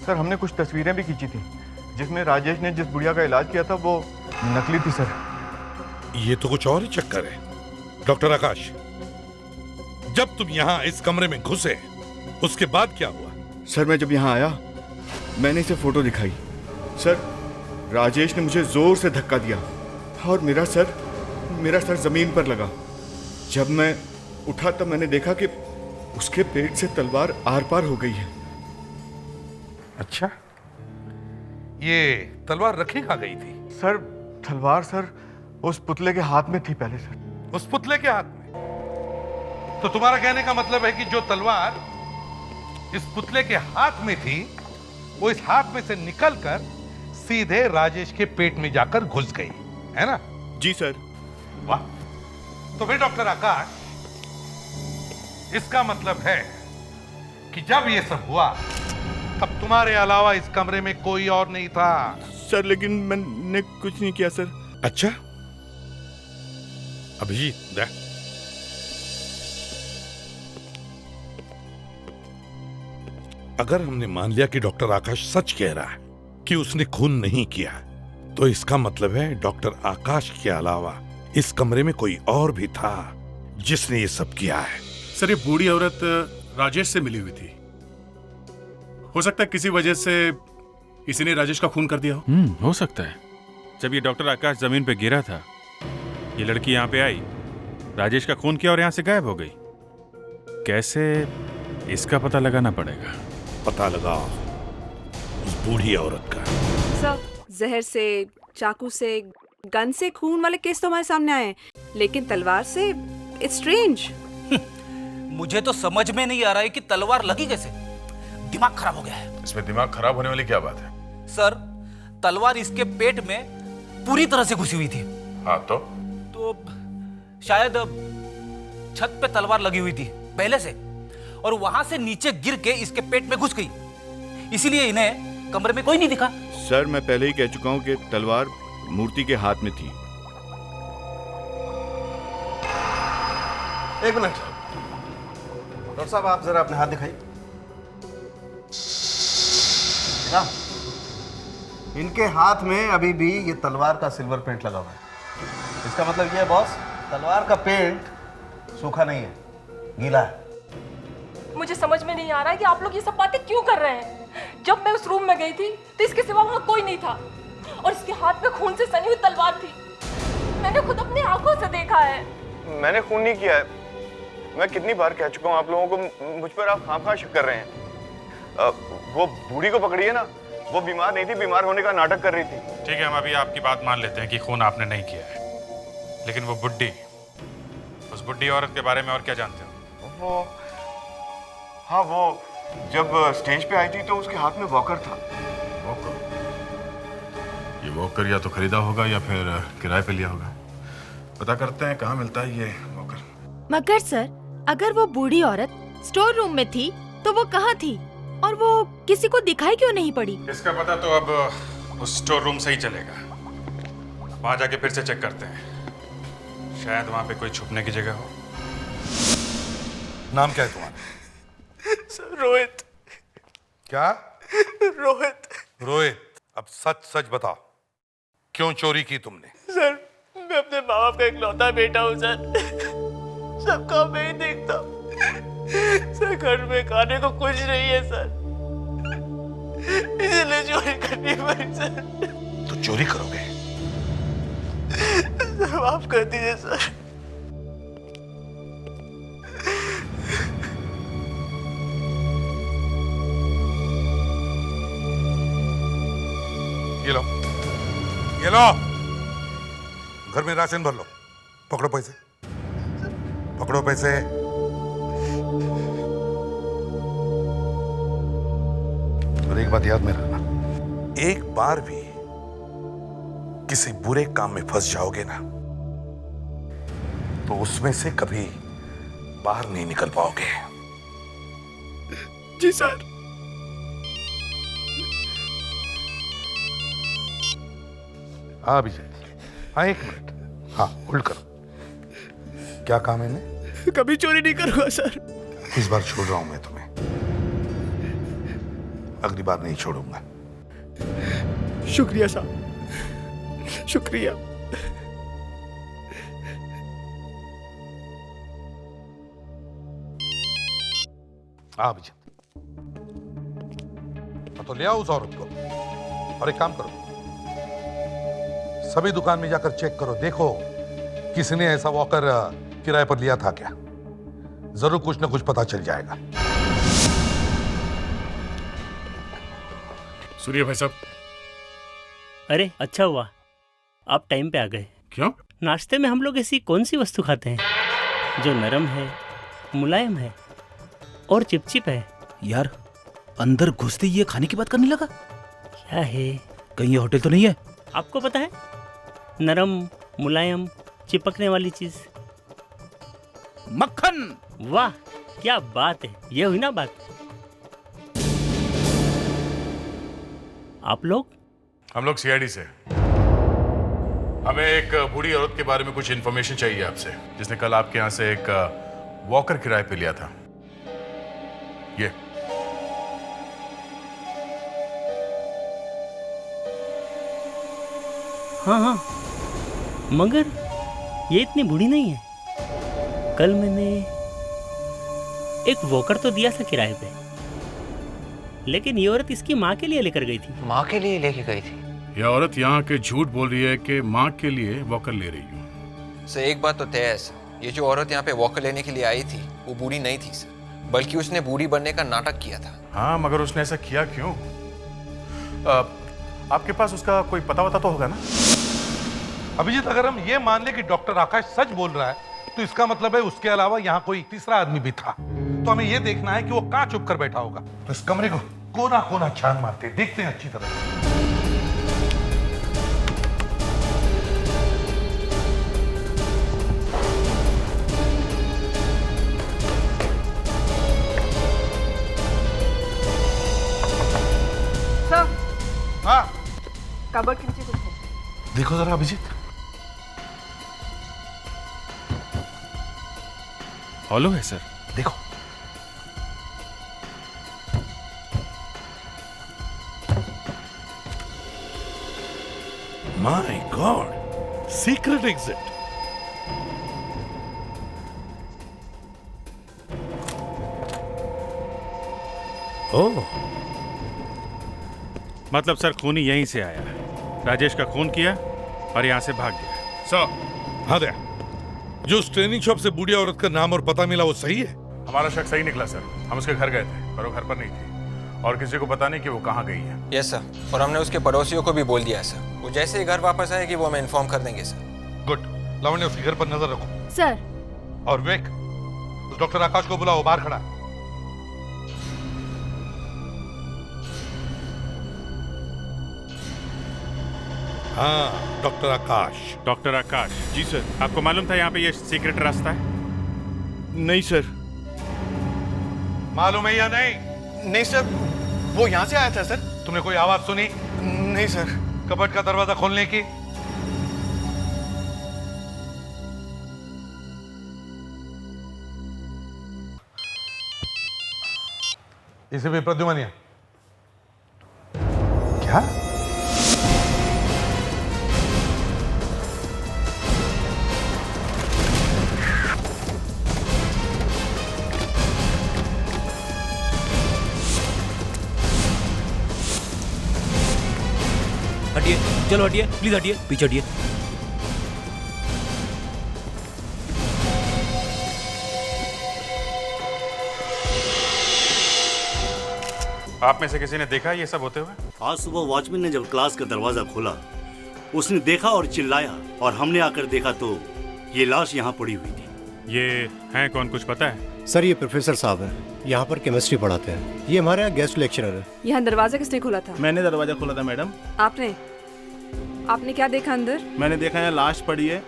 सर, हमने कुछ तस्वीरें भी खींची थी जिसमें राजेश ने जिस बुढ़िया का इलाज किया था वो नकली थी सर। ये तो कुछ और ही चक्कर है। डॉक्टर आकाश, जब तुम यहाँ इस कमरे में घुसे उसके बाद क्या हुआ? सर, मैं जब यहाँ आया मैंने इसे फोटो दिखाई। सर, राजेश ने मुझे जोर से धक्का दिया और मेरा सर जमीन पर लगा। जब मैं उठा तब मैंने देखा कि उसके पेट से तलवार आर पार हो गई है। अच्छा, ये तलवार रखी कहाँ गई थी? सर, तलवार सर उस पुतले के हाथ में थी पहले सर। उस पुतले के हाथ में? तो तुम्हारा कहने का मतलब है कि जो तलवार इस पुतले के हाथ में थी वो इस हाथ में से निकलकर सीधे राजेश के पेट में जाकर घुस गई, है ना? जी सर। वाह, तो फिर डॉक्टर आकाश, इसका मतलब है कि जब ये सब हुआ तब तुम्हारे अलावा इस कमरे में कोई और नहीं था। सर, लेकिन मैंने कुछ नहीं किया सर। अच्छा, अभिजीत, अगर हमने मान लिया कि डॉक्टर आकाश सच कह रहा है कि उसने खून नहीं किया, तो इसका मतलब है डॉक्टर आकाश के अलावा इस कमरे में कोई और भी था जिसने ये सब किया है। सर, ये बूढ़ी औरत राजेश से मिली हुई थी। हो सकता है किसी वजह से किसी ने राजेश का खून कर दिया हो। हो सकता है। जब ये डॉक्टर आकाश जमीन पे गिरा था, ये लड़की यहाँ पे आई, राजेश का खून किया और यहाँ से गायब हो गई। कैसे, इसका पता लगाना पड़ेगा। पता लगाओ उस बूढ़ी औरत का। सर, जहर से, चाकू से, गन से खून वाले केस तो हमारे सामने आए, लेकिन तलवार से इट्स स्ट्रेंज। मुझे तो समझ में नहीं आ रहा है कि तलवार लगी कैसे। दिमाग खराब हो गया है। इसमें दिमाग खराब होने वाली क्या बात है? सर, तलवार इसके पेट में पूरी तरह से घुसी हुई थी। हाँ तो शायद छत पे तलवार लगी हुई थी पहले से, और वहां से नीचे गिर के इसके पेट में घुस गई। इसीलिए इन्हें कमरे में कोई नहीं दिखा। सर, मैं पहले ही कह चुका हूं कि तलवार मूर्ति के हाथ में थी। एक मिनट डॉक्टर साहब, आप जरा अपने हाथ दिखाइए। हाँ, इनके हाथ में अभी भी ये तलवार का सिल्वर पेंट लगा हुआ है। इसका मतलब ये है बॉस, तलवार का पेंट सूखा नहीं है, गीला है। मुझे समझ में नहीं आ रहा है कि आप लोग ये सब बातें क्यों कर रहे हैं। जब मैं उस रूम में गई थी तो इसके सिवा वहां कोई नहीं था, और इसके हाथ में खून से सनी हुई तलवार थी। मैंने खुद अपनी आंखों से देखा है। मैंने खून नहीं किया है। मैं कितनी बार कह चुका हूँ आप लोगों को, मुझ पर आप खामखा शक कर रहे हैं। वो बूढ़ी को पकड़िए ना, वो बीमार नहीं थी, बीमार होने का नाटक कर रही थी। ठीक है, हम अभी आपकी बात मान लेते हैं कि खून आपने नहीं किया है, लेकिन वो बुड्ढी, उस बुड्ढी औरत के बारे में और क्या जानते हो? वो जब स्टेज पे आई थी तो उसके हाथ में वॉकर था। वॉकर? ये वॉकर या तो खरीदा होगा या फिर किराए पे लिया होगा। पता करते हैं कहाँ मिलता है ये वॉकर। मगर सर, अगर वो बूढ़ी औरत स्टोर रूम में थी तो वो कहाँ थी, और वो किसी को दिखाई क्यों नहीं पड़ी? इसका पता तो अब उस स्टोर रूम से ही चलेगा। वहां जाके फिर से चेक करते हैं, शायद वहां पे कोई छुपने की जगह हो। नाम क्या है तुम्हारा? सर, रोहित। क्या? रोहित। रोहित, अब सच सच बताओ, क्यों चोरी की तुमने? सर, मैं अपने माँ बाप का इकलौता बेटा हूँ सर। सब काम मैं ही देखता हूँ सर। घर में खाने को कुछ नहीं है सर, इसलिए चोरी करनी पड़ी सर। तो चोरी करोगे? माफ कर दीजिए सर। ये लो, ये लो, घर में राशन भर लो। पकड़ो पैसे, पकड़ो पैसे। और एक बात याद में रखना, एक बार भी किसी बुरे काम में फंस जाओगे ना, तो उसमें से कभी बाहर नहीं निकल पाओगे। जी सर। हाँ विजय, हाँ एक मिनट, हाँ होल्ड करो। क्या काम है इन्हें? कभी चोरी नहीं करूंगा सर। इस बार छोड़ रहा हूं मैं तुम्हें, अगली बार नहीं छोड़ूंगा। शुक्रिया साहब, शुक्रिया। हाँ विजय, तो ले आओ उस औरत को। और एक काम करो, सभी दुकान में जाकर चेक करो, देखो किसी ने ऐसा वॉकर किराए पर लिया था क्या। जरूर कुछ ना कुछ पता चल जाएगा। सूर्य भाई साहब। अरे अच्छा हुआ आप टाइम पे आ गए। क्यों? नाश्ते में हम लोग ऐसी कौन सी वस्तु खाते हैं जो नरम है, मुलायम है और चिपचिप है? यार, अंदर घुसते ही ये खाने की बात करने लगा। क्या है? कहीं ये होटल तो नहीं है? आपको पता है, नरम, मुलायम, चिपकने वाली चीज मक्खन। वाह क्या बात है, ये हुई ना बात। आप लोग? हम लोग सीआईडी से। हमें एक बूढ़ी औरत के बारे में कुछ इन्फॉर्मेशन चाहिए आपसे, जिसने कल आपके यहाँ से एक वॉकर किराए पे लिया था। ये हाँ हाँ, मगर ये इतनी बूढ़ी नहीं है। कल मैंने एक वॉकर तो दिया था किराए पे, लेकिन ये औरत इसकी माँ के लिए लेकर गई थी। माँ के लिए लेके गई थी? यह औरत यहाँ के झूठ बोल रही है कि माँ के लिए वॉकर ले रही हूँ। सर एक बात तो तय है सर, ये जो औरत यहाँ पे वॉकर लेने के लिए आई थी वो बूढ़ी नहीं थी सर, बल्कि उसने बूढ़ी बनने का नाटक किया था। हाँ, मगर उसने ऐसा किया क्यों? आपके पास उसका कोई पता वता तो होगा ना? अभिजीत, अगर हम ये मान ले कि डॉक्टर आकाश सच बोल रहा है तो इसका मतलब है उसके अलावा यहाँ कोई तीसरा आदमी भी था। तो हमें ये देखना है कि वो कहाँ छुप कर बैठा होगा। तो इस कमरे को कोना कोना छान मारते देखते हैं अच्छी तरह। हाँ, कबर्ड के नीचे कुछ है। देखो जरा अभिजीत। हॉलो है सर। देखो। My god, secret exit. Oh, मतलब सर खूनी यहीं से आया, राजेश का खून किया और यहाँ से भाग गया। सर, हाँ दया, जो उस ट्रेनिंग शॉप से बूढ़ी औरत का नाम और पता मिला वो सही है? हमारा शक सही निकला सर। हम उसके घर गए थे पर वो घर पर नहीं थी और किसी को पता नहीं कि वो कहाँ गई है। यस सर, और हमने उसके पड़ोसियों को भी बोल दिया है सर। वो जैसे ही घर वापस आएगी वो हमें इन्फॉर्म कर देंगे सर। गुड। लावण्य, उसके घर पर नजर रखो। सर। और विवेक, उस डॉक्टर आकाश को बुलाओ, बाहर खड़ा है। हाँ, डॉक्टर आकाश। डॉक्टर आकाश। जी सर। आपको मालूम था यहाँ पे ये सीक्रेट रास्ता है? नहीं सर। मालूम है या नहीं? नहीं सर, वो यहाँ से आया था सर। तुमने कोई आवाज सुनी? नहीं सर। कबर्ड का दरवाजा खोलने की? इसे भी प्रद्युमन। क्या? हटिए, चलो हटिए, प्लीज हटिए, पीछे हटिए। आप में से किसी ने देखा ये सब होते हुए? आज सुबह वॉचमैन ने जब क्लास का दरवाजा खोला, उसने देखा और चिल्लाया, और हमने आकर देखा तो ये लाश यहाँ पड़ी हुई थी। ये हैं कौन, कुछ पता है? सर, ये प्रोफेसर साहब हैं, यहाँ पर केमिस्ट्री पढ़ाते हैं। ये हमारे यहाँ गेस्ट लेक्चरर है। यहाँ दरवाजा किसने खोला था? मैंने दरवाजा खोला था मैडम। आपने क्या देखा अंदर? मैंने देखा यहाँ लाश पड़ी है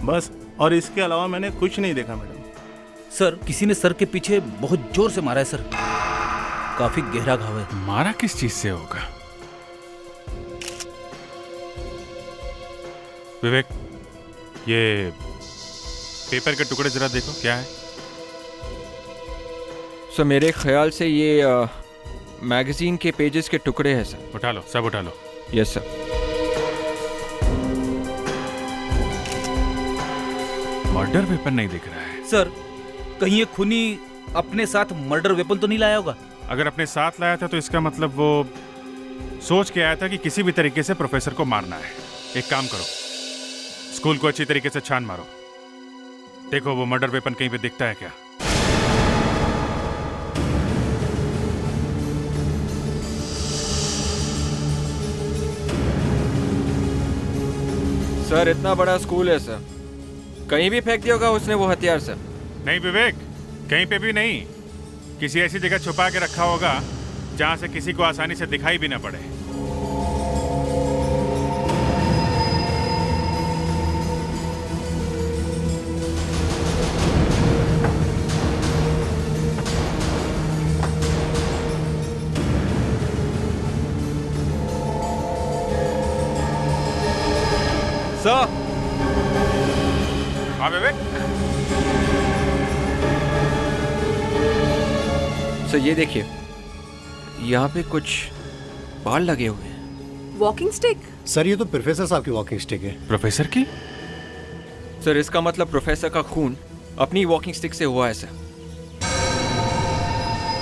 बस, और इसके अलावा मैंने कुछ नहीं देखा मैडम। सर, किसी ने सर के पीछे बहुत जोर से मारा है सर, काफी गहरा घाव है। मारा किस चीज से होगा? विवेक, ये पेपर के टुकड़े जरा देखो, क्या है? सर, मेरे ख्याल से ये मैगजीन के पेजेस के टुकड़े हैं सर। उठा लो, सब उठा लो। Yes sir. मर्डर वेपन नहीं दिख रहा है सर। कहीं ये खूनी अपने साथ मर्डर वेपन तो नहीं लाया होगा? अगर अपने साथ लाया था तो इसका मतलब वो सोच के आया था कि किसी भी तरीके से प्रोफेसर को मारना है। एक काम करो, स्कूल को अच्छी तरीके से छान मारो, देखो वो मर्डर वेपन कहीं पे दिखता है क्या। सर, इतना बड़ा स्कूल है सर, कहीं भी फेंक दिया होगा उसने वो हथियार सर। नहीं विवेक, कहीं पे भी नहीं, किसी ऐसी जगह छुपा के रखा होगा जहां से किसी को आसानी से दिखाई भी ना पड़े। सर। हाँ विवेक। सर, ये देखिए, यहाँ पे कुछ बाल लगे हुए हैं। Walking stick? सर ये तो प्रोफेसर साहब की वॉकिंग स्टिक है। प्रोफेसर की? सर इसका मतलब प्रोफेसर का खून अपनी वॉकिंग स्टिक से हुआ है सर।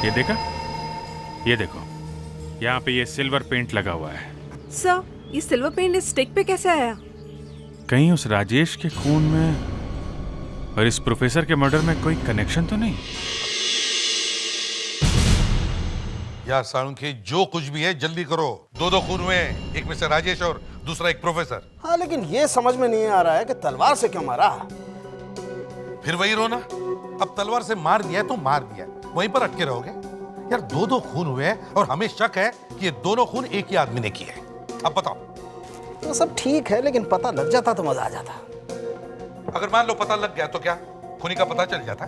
ये देखा, ये देखो, यहाँ पे ये सिल्वर पेंट लगा हुआ है। सर ये सिल्वर पेंट इस स्टिक पे कैसे आया? कहीं उस राजेश के खून में और इस प्रोफेसर के मर्डर में कोई कनेक्शन तो नहीं? यार साळुंखे, जो कुछ भी है जल्दी करो। दो खून हुए, एक में से राजेश और दूसरा एक प्रोफेसर। हाँ लेकिन ये समझ में नहीं आ रहा है कि तलवार से क्यों मारा। फिर वही रोना, अब तलवार से मार दिया तो मार दिया, वहीं पर अटके रहोगे? यार दो खून हुए हैं और हमें शक है कि ये दोनों खून एक ही आदमी ने किए हैं। अब बताओ। तो सब ठीक है लेकिन पता लग जाता तो मजा आ जाता। अगर मान लो पता लग गया तो क्या खूनी का पता चल जाता?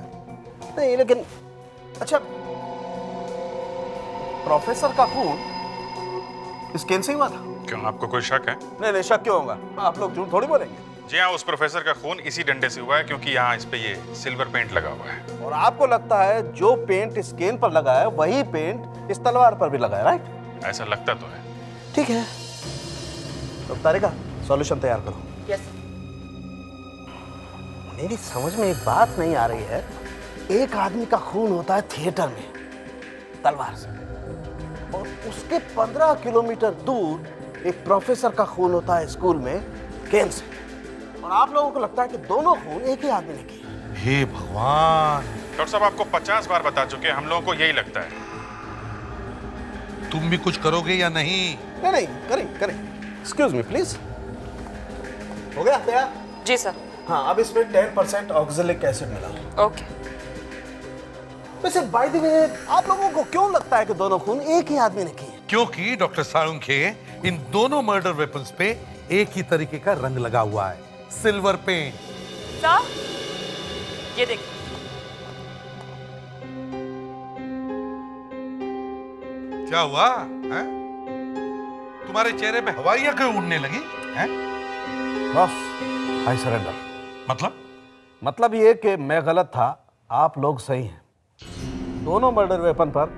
नहीं लेकिन अच्छा, प्रोफेसर का खून इस केन से हुआ था? क्यों, आपको कोई शक है? नहीं शक क्यों होगा, आप लोग झूठ थोड़ी बोलेंगे। जी हाँ, उस प्रोफेसर का खून इसी डंडे से हुआ है क्योंकि यहाँ इस पे ये सिल्वर पेंट लगा हुआ है। और आपको लगता है जो पेंट इस केन पर लगा है वही पेंट इस तलवार पर भी लगा है, राइट? ऐसा लगता तो है। ठीक है, तो तारिका सॉल्यूशन तैयार करो। यस। मेरी समझ में एक बात नहीं आ रही है। एक आदमी का खून होता है थिएटर में तलवार से, और उसके 15 किलोमीटर दूर एक प्रोफेसर का खून होता है स्कूल में केन से, और आप लोगों को लगता है कि दोनों खून एक ही आदमी ने किए। हे भगवान! डॉक्टर साहब आपको 50 बार बता चुके हैं, हम लोगों को यही लगता है। तुम भी कुछ करोगे या नहीं? नहीं करें। Excuse me please. हो गया तैयार? जी सर। हाँ, अब इसमें 10% ऑक्सैलिक एसिड मिला। ओके। वैसे बाय द वे, आप लोगों को क्यों लगता है कि दोनों खून एक ही आदमी ने किए? क्योंकि डॉक्टर साळुंखे, इन दोनों मर्डर वेपन्स पे एक ही तरीके का रंग लगा हुआ है, सिल्वर पेंट। सर ये देखिए। क्या हुआ है? तुम्हारे चेहरे पे हवाइयां क्यों उड़ने लगी हैं? बस आई सरेंडर। मतलब ये कि मैं गलत था, आप लोग सही हैं। दोनों मर्डर वेपन पर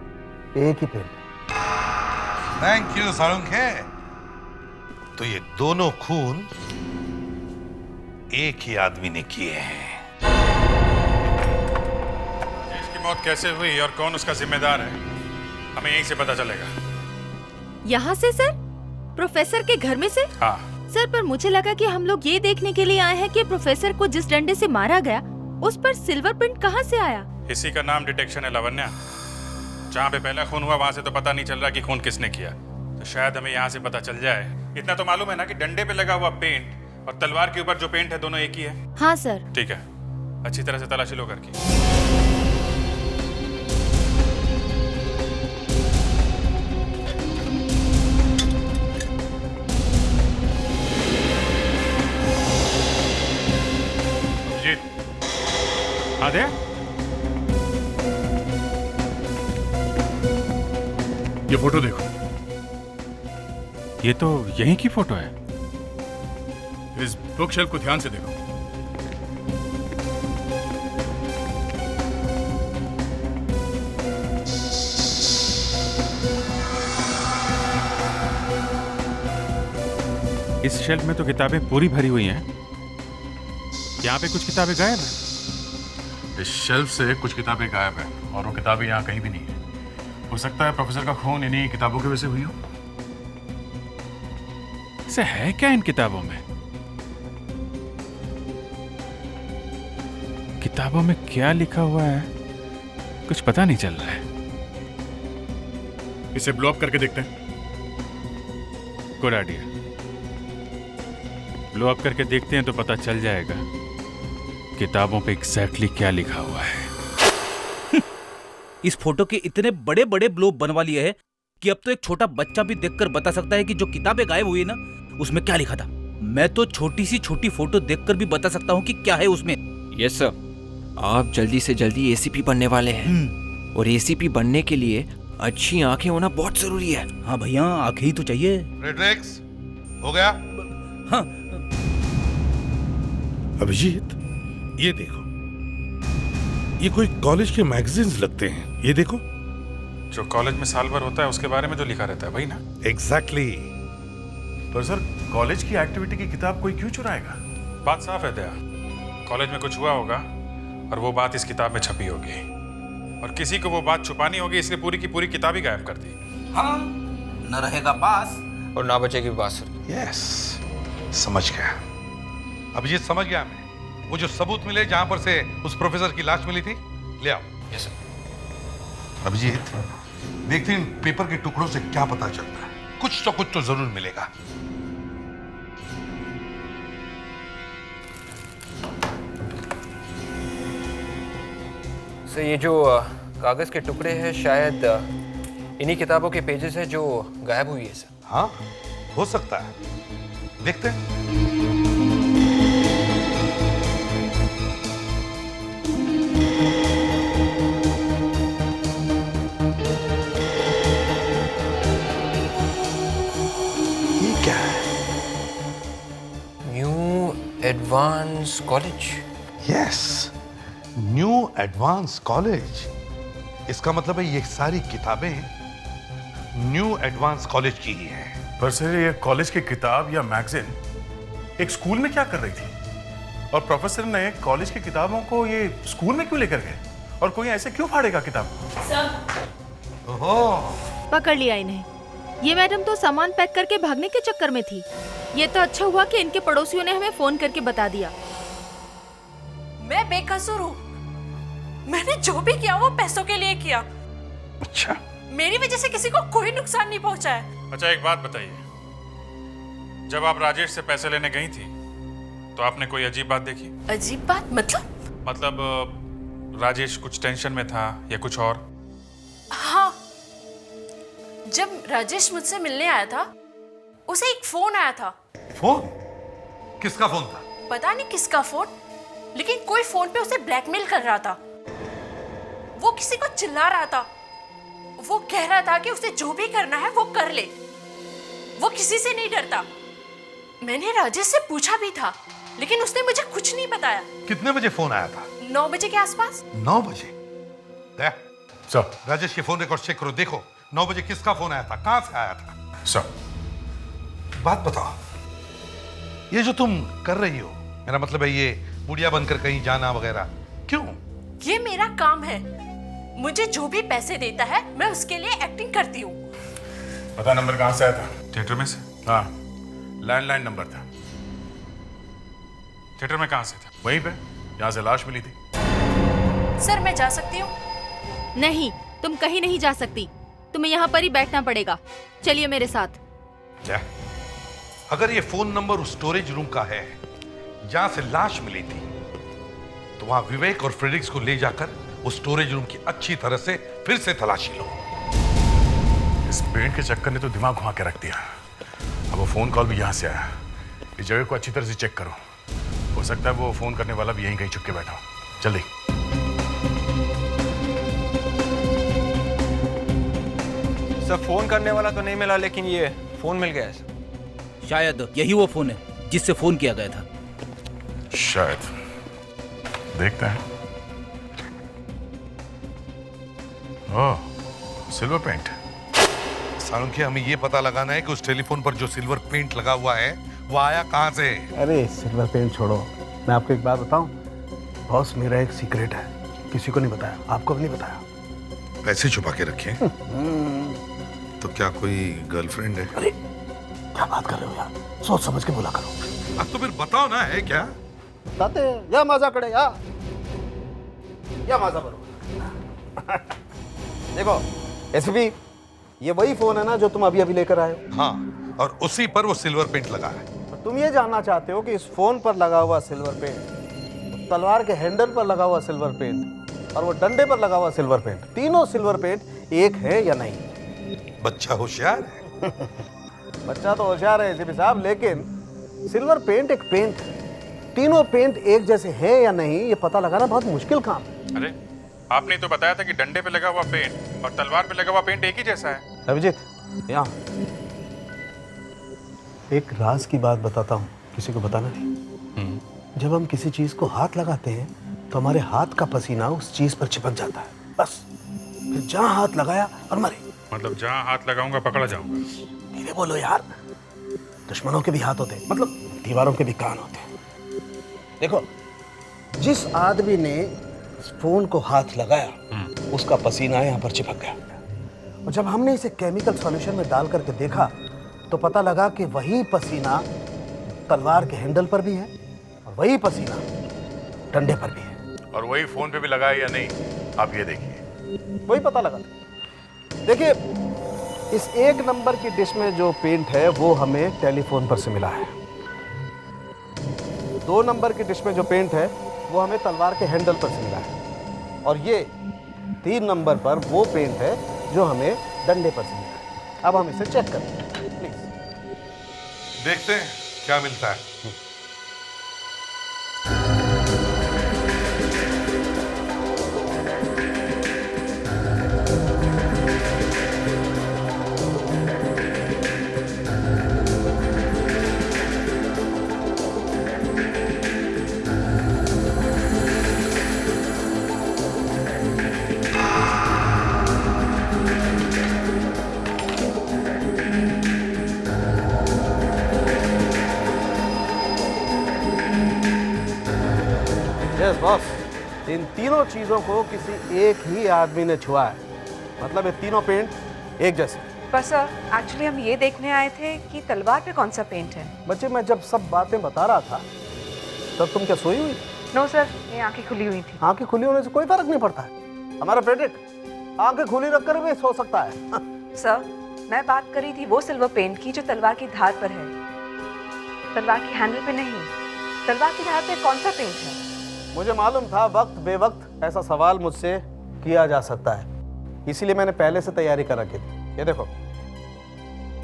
एक ही पेंट। Thank you Salunkhe. तो ये दोनों खून एक ही आदमी ने किए हैं। इसकी मौत कैसे हुई और कौन उसका जिम्मेदार है, हमें यहीं से पता चलेगा। यहाँ से सर? प्रोफेसर के घर में से? हाँ सर, पर मुझे लगा कि हम लोग ये देखने के लिए आए हैं कि प्रोफेसर को जिस डंडे से मारा गया उस पर सिल्वर प्रिंट कहाँ से आया? इसी का नाम डिटेक्शन है लावण्या। जहाँ पे पहला खून हुआ वहां से तो पता नहीं चल रहा कि खून किसने किया, तो शायद हमें यहाँ से पता चल जाए। इतना तो मालूम है ना कि डंडे पे लगा हुआ पेंट और तलवार के ऊपर जो पेंट है दोनों एक ही है। हाँ सर। ठीक है, अच्छी तरह से तलाशी लो करके। आदे, ये फोटो देखो। ये तो यहीं की फोटो है। इस बुक शेल्फ को ध्यान से देखो। इस शेल्फ में तो किताबें पूरी भरी हुई हैं। यहाँ पे कुछ किताबें गायब हैं। इस शेल्फ से कुछ किताबें गायब हैं और वो किताबें यहाँ कहीं भी नहीं है। हो सकता है प्रोफेसर का खून इन्हीं किताबों की वजह से हुई हो। ऐसा है क्या इन किताबों में? किताबों में क्या लिखा हुआ है कुछ पता नहीं चल रहा है। इसे ब्लो अप करके देखते हैं। Good idea. ब्लो अप करके देखते हैं तो पता चल जाएगा किताबों पे एग्जैक्टली क्या लिखा हुआ है। इस फोटो के इतने बड़े बड़े ब्लो बनवा लिए हैं कि अब तो एक छोटा बच्चा भी देखकर बता सकता है कि जो किताबें गायब हुई ना उसमें क्या लिखा था। मैं तो छोटी सी छोटी फोटो देखकर भी बता सकता हूँ कि क्या है उसमें। यस सर, आप जल्दी से जल्दी एसीपी बनने वाले हैं और एसीपी बनने के लिए अच्छी आंखें होना बहुत जरूरी है। हाँ भैया, आंखें ही तो चाहिए। रेड्रेक्स हो गया? हाँ। अभिजीत, ये देखो, ये कोई कॉलेज के मैगजीन्स लगते हैं। ये देखो, जो कॉलेज में साल भर होता है उसके बारे में जो लिखा रहता है वही ना? एग्जैक्टली। पर सर कॉलेज की एक्टिविटी की किताब कोई क्यों चुराएगा? बात साफ है दया, कॉलेज में कुछ हुआ होगा और वो बात इस किताब में छपी होगी और किसी को वो बात छुपानी होगी, इसलिए पूरी की पूरी किताब ही गायब कर दी। हाँ, न रहेगा बास और ना बचेगी बांसुरी। यस, समझ गया। अभिजीत समझ गया मैं। वो जो सबूत मिले जहां पर से उस प्रोफेसर की लाश मिली थी, ले आओ। Yes sir. अभिजीत, देखते हैं इन पेपर के टुकड़ों से क्या पता चलता है। कुछ तो जरूर मिलेगा। सर ये जो कागज के टुकड़े हैं शायद इन्हीं किताबों के पेजेस हैं जो गायब हुई है सर। हाँ, हो सकता है, देखते हैं। ये क्या है? New advance college. Yes, new advance college. इसका मतलब है ये सारी किताबें न्यू एडवांस कॉलेज की ही है। पर सर ये कॉलेज की किताब या मैगजीन एक स्कूल में क्या कर रही थी? और प्रोफेसर ने कॉलेज की किताबों को ये स्कूल में क्यों लेकर गए? और कोई ऐसे क्यों फाड़ेगा किताब? पकड़ लिया इन्हें। ये मैडम तो सामान पैक करके भागने के चक्कर में थी। ये तो अच्छा हुआ कि इनके पड़ोसियों ने हमें फोन करके बता दिया। मैं बेकसूर हूँ। मैंने जो भी किया वो पैसों के लिए किया। अच्छा, मेरी वजह से किसी को कोई नुकसान नहीं पहुंचा है। अच्छा एक बात बताइए, जब आप राजेश से पैसे लेने गई थी तो आपने कोई अजीब बात देखी? अजीब बात मतलब? मतलब राजेश कुछ टेंशन में था या कुछ और? हाँ, जब राजेश मुझसे मिलने आया था उसे एक फोन आया था। फोन? किसका फोन था? पता नहीं किसका फोन, लेकिन कोई फोन पे उसे ब्लैकमेल कर रहा था। वो किसी को चिल्ला रहा था। वो कह रहा था कि उसे जो भी करना है वो कर ले, वो किसी से नहीं डरता। मैंने राजेश से पूछा भी था, लेकिन उसने मुझे कुछ नहीं बताया। कितने बजे फोन आया था? 9 बजे के आसपास। 9 बजे? सर, राजेश के फोन रिकॉर्ड चेक करो, देखो 9 बजे किसका फोन आया था, कहां से आया था। सर, बात बताओ, ये जो तुम कर रही हो, मेरा मतलब है ये बुढ़िया बनकर कहीं जाना वगैरह, क्यों? ये मेरा काम है। मुझे जो भी पैसे देता है मैं उसके लिए एक्टिंग करती हूँ। पता नंबर कहां से आया था? थिएटर में से? हाँ, लैंडलाइन नंबर था। थिएटर में कहां से था? वहीं पे जहां से लाश मिली थी। सर मैं जा सकती हूँ? नहीं, तुम कहीं नहीं जा सकती। तुम्हें यहाँ पर ही बैठना पड़ेगा। चलिए मेरे साथ। क्या? अगर ये फोन नंबर उस स्टोरेज रूम का है जहां से लाश मिली थी, तो वहां विवेक और फ्रेडिक्स को ले जाकर उस स्टोरेज रूम की अच्छी तरह से फिर से तलाशी लो। इस पेंट के चक्कर ने तो दिमाग घुमा के रख दिया। अब वो फोन कॉल भी यहां से आया। इस जगह को अच्छी तरह से चेक करो। हो सकता है वो फोन करने वाला भी यहीं कहीं छुप के बैठा हो। जल्दी। सर फोन करने वाला तो नहीं मिला, लेकिन ये फोन मिल गया है सर। शायद यही वो फोन है जिससे फोन किया गया था। शायद, देखते हैं। ओह, सिल्वर पेंट। सालुंखे, हमें ये पता लगाना है कि उस टेलीफोन पर जो सिल्वर पेंट लगा हुआ है वो आया कहां से। अरे सिल्वर पेंट छोड़ो, मैं आपको एक बात बताऊं। बॉस, मेरा एक सीक्रेट है, किसी को नहीं बताया, आपको भी नहीं बताया। पैसे छुपा के रखे? तो क्या कोई गर्लफ्रेंड है? अरे क्या बात कर रहे हो यार, सोच समझ के बोला करो। अब तो फिर बताओ ना, है क्या? बताते या मजा करे या मजा करो। देखो एसपी, ये वही फोन है ना जो तुम अभी लेकर आए हो? हाँ, और उसी पर वो सिल्वर पेंट लगा है। तो तुम ये जानना चाहते हो कि इस फोन पर लगा हुआ सिल्वर पेंट, तलवार के हैंडल पर लगा हुआ सिल्वर पेंट और वो डंडे पर लगा हुआ सिल्वर पेंट, तीनों सिल्वर पेंट एक है या नहीं? बच्चा होशियार है। बच्चा तो होशियार है एसपी साहब, लेकिन सिल्वर पेंट एक पेंट है। तीनों पेंट एक जैसे हैं या नहीं ये पता लगाना बहुत मुश्किल काम है। अरे आपने तो बताया था कि डंडे पे लगा हुआ पेंट और तलवार पे लगा हुआ पेंट एक ही जैसा है। अभिजीत, यहाँ एक राज की बात बताता हूँ, किसी को बताना नहीं। जब हम किसी चीज को हाथ लगाते हैं तो हमारे हाथ का पसीना उस चीज पर चिपक जाता है, बस। फिर जहाँ हाथ लगाया और मरे। मतलब जहाँ हाथ लगाऊंगा पकड़ा जाऊंगा। धीरे बोलो यार। दुश्मनों के भी हाथ होते हैं, मतलब दीवारों के भी कान होते हैं। देखो, जिस आदमी ने इस फोन को हाथ लगाया उसका पसीना यहाँ पर चिपक गया, और जब हमने इसे केमिकल सॉल्यूशन में डाल करके देखा तो पता लगा कि वही पसीना तलवार के हैंडल पर भी है और वही पसीना डंडे पर भी है। और वही फोन पे भी लगा है या नहीं, आप ये देखिए। वही पता लगा। देखिए, इस 1 नंबर की डिश में जो पेंट है वो हमें टेलीफोन पर से मिला है। 2 नंबर की डिश में जो पेंट है वो हमें तलवार के हैंडल पर से मिला है, और ये 3 नंबर पर वो पेंट है जो हमें डंडे पर से मिला है। अब हम इसे चेक करते हैं, प्लीज। देखते हैं क्या मिलता है। यस बॉस, इन तीनों चीजों को किसी एक ही आदमी ने छुआ है, मतलब ये तीनों पेंट एक जैसे। पर सर, एक्चुअली हम ये देखने आए थे कि तलवार पे कौन सा पेंट है। बच्चे, मैं जब सब बातें बता रहा था तब तुम क्या सोई हुई? नो सर, ये आंखें खुली हुई थी। आंखें खुली होने से कोई फर्क नहीं पड़ता है। हमारा फ्रेडरिक आंखें खुली रखकर भी सो सकता है। सर, मैं बात करी थी वो सिल्वर पेंट की जो तलवार की धार पर है, तलवार की हैंडल पे नहीं। तलवार की धार पे कौन सा पेंट है? मुझे मालूम था वक्त बेवक्त ऐसा सवाल मुझसे किया जा सकता है, इसीलिए मैंने पहले से तैयारी कर रखी थी। ये देखो,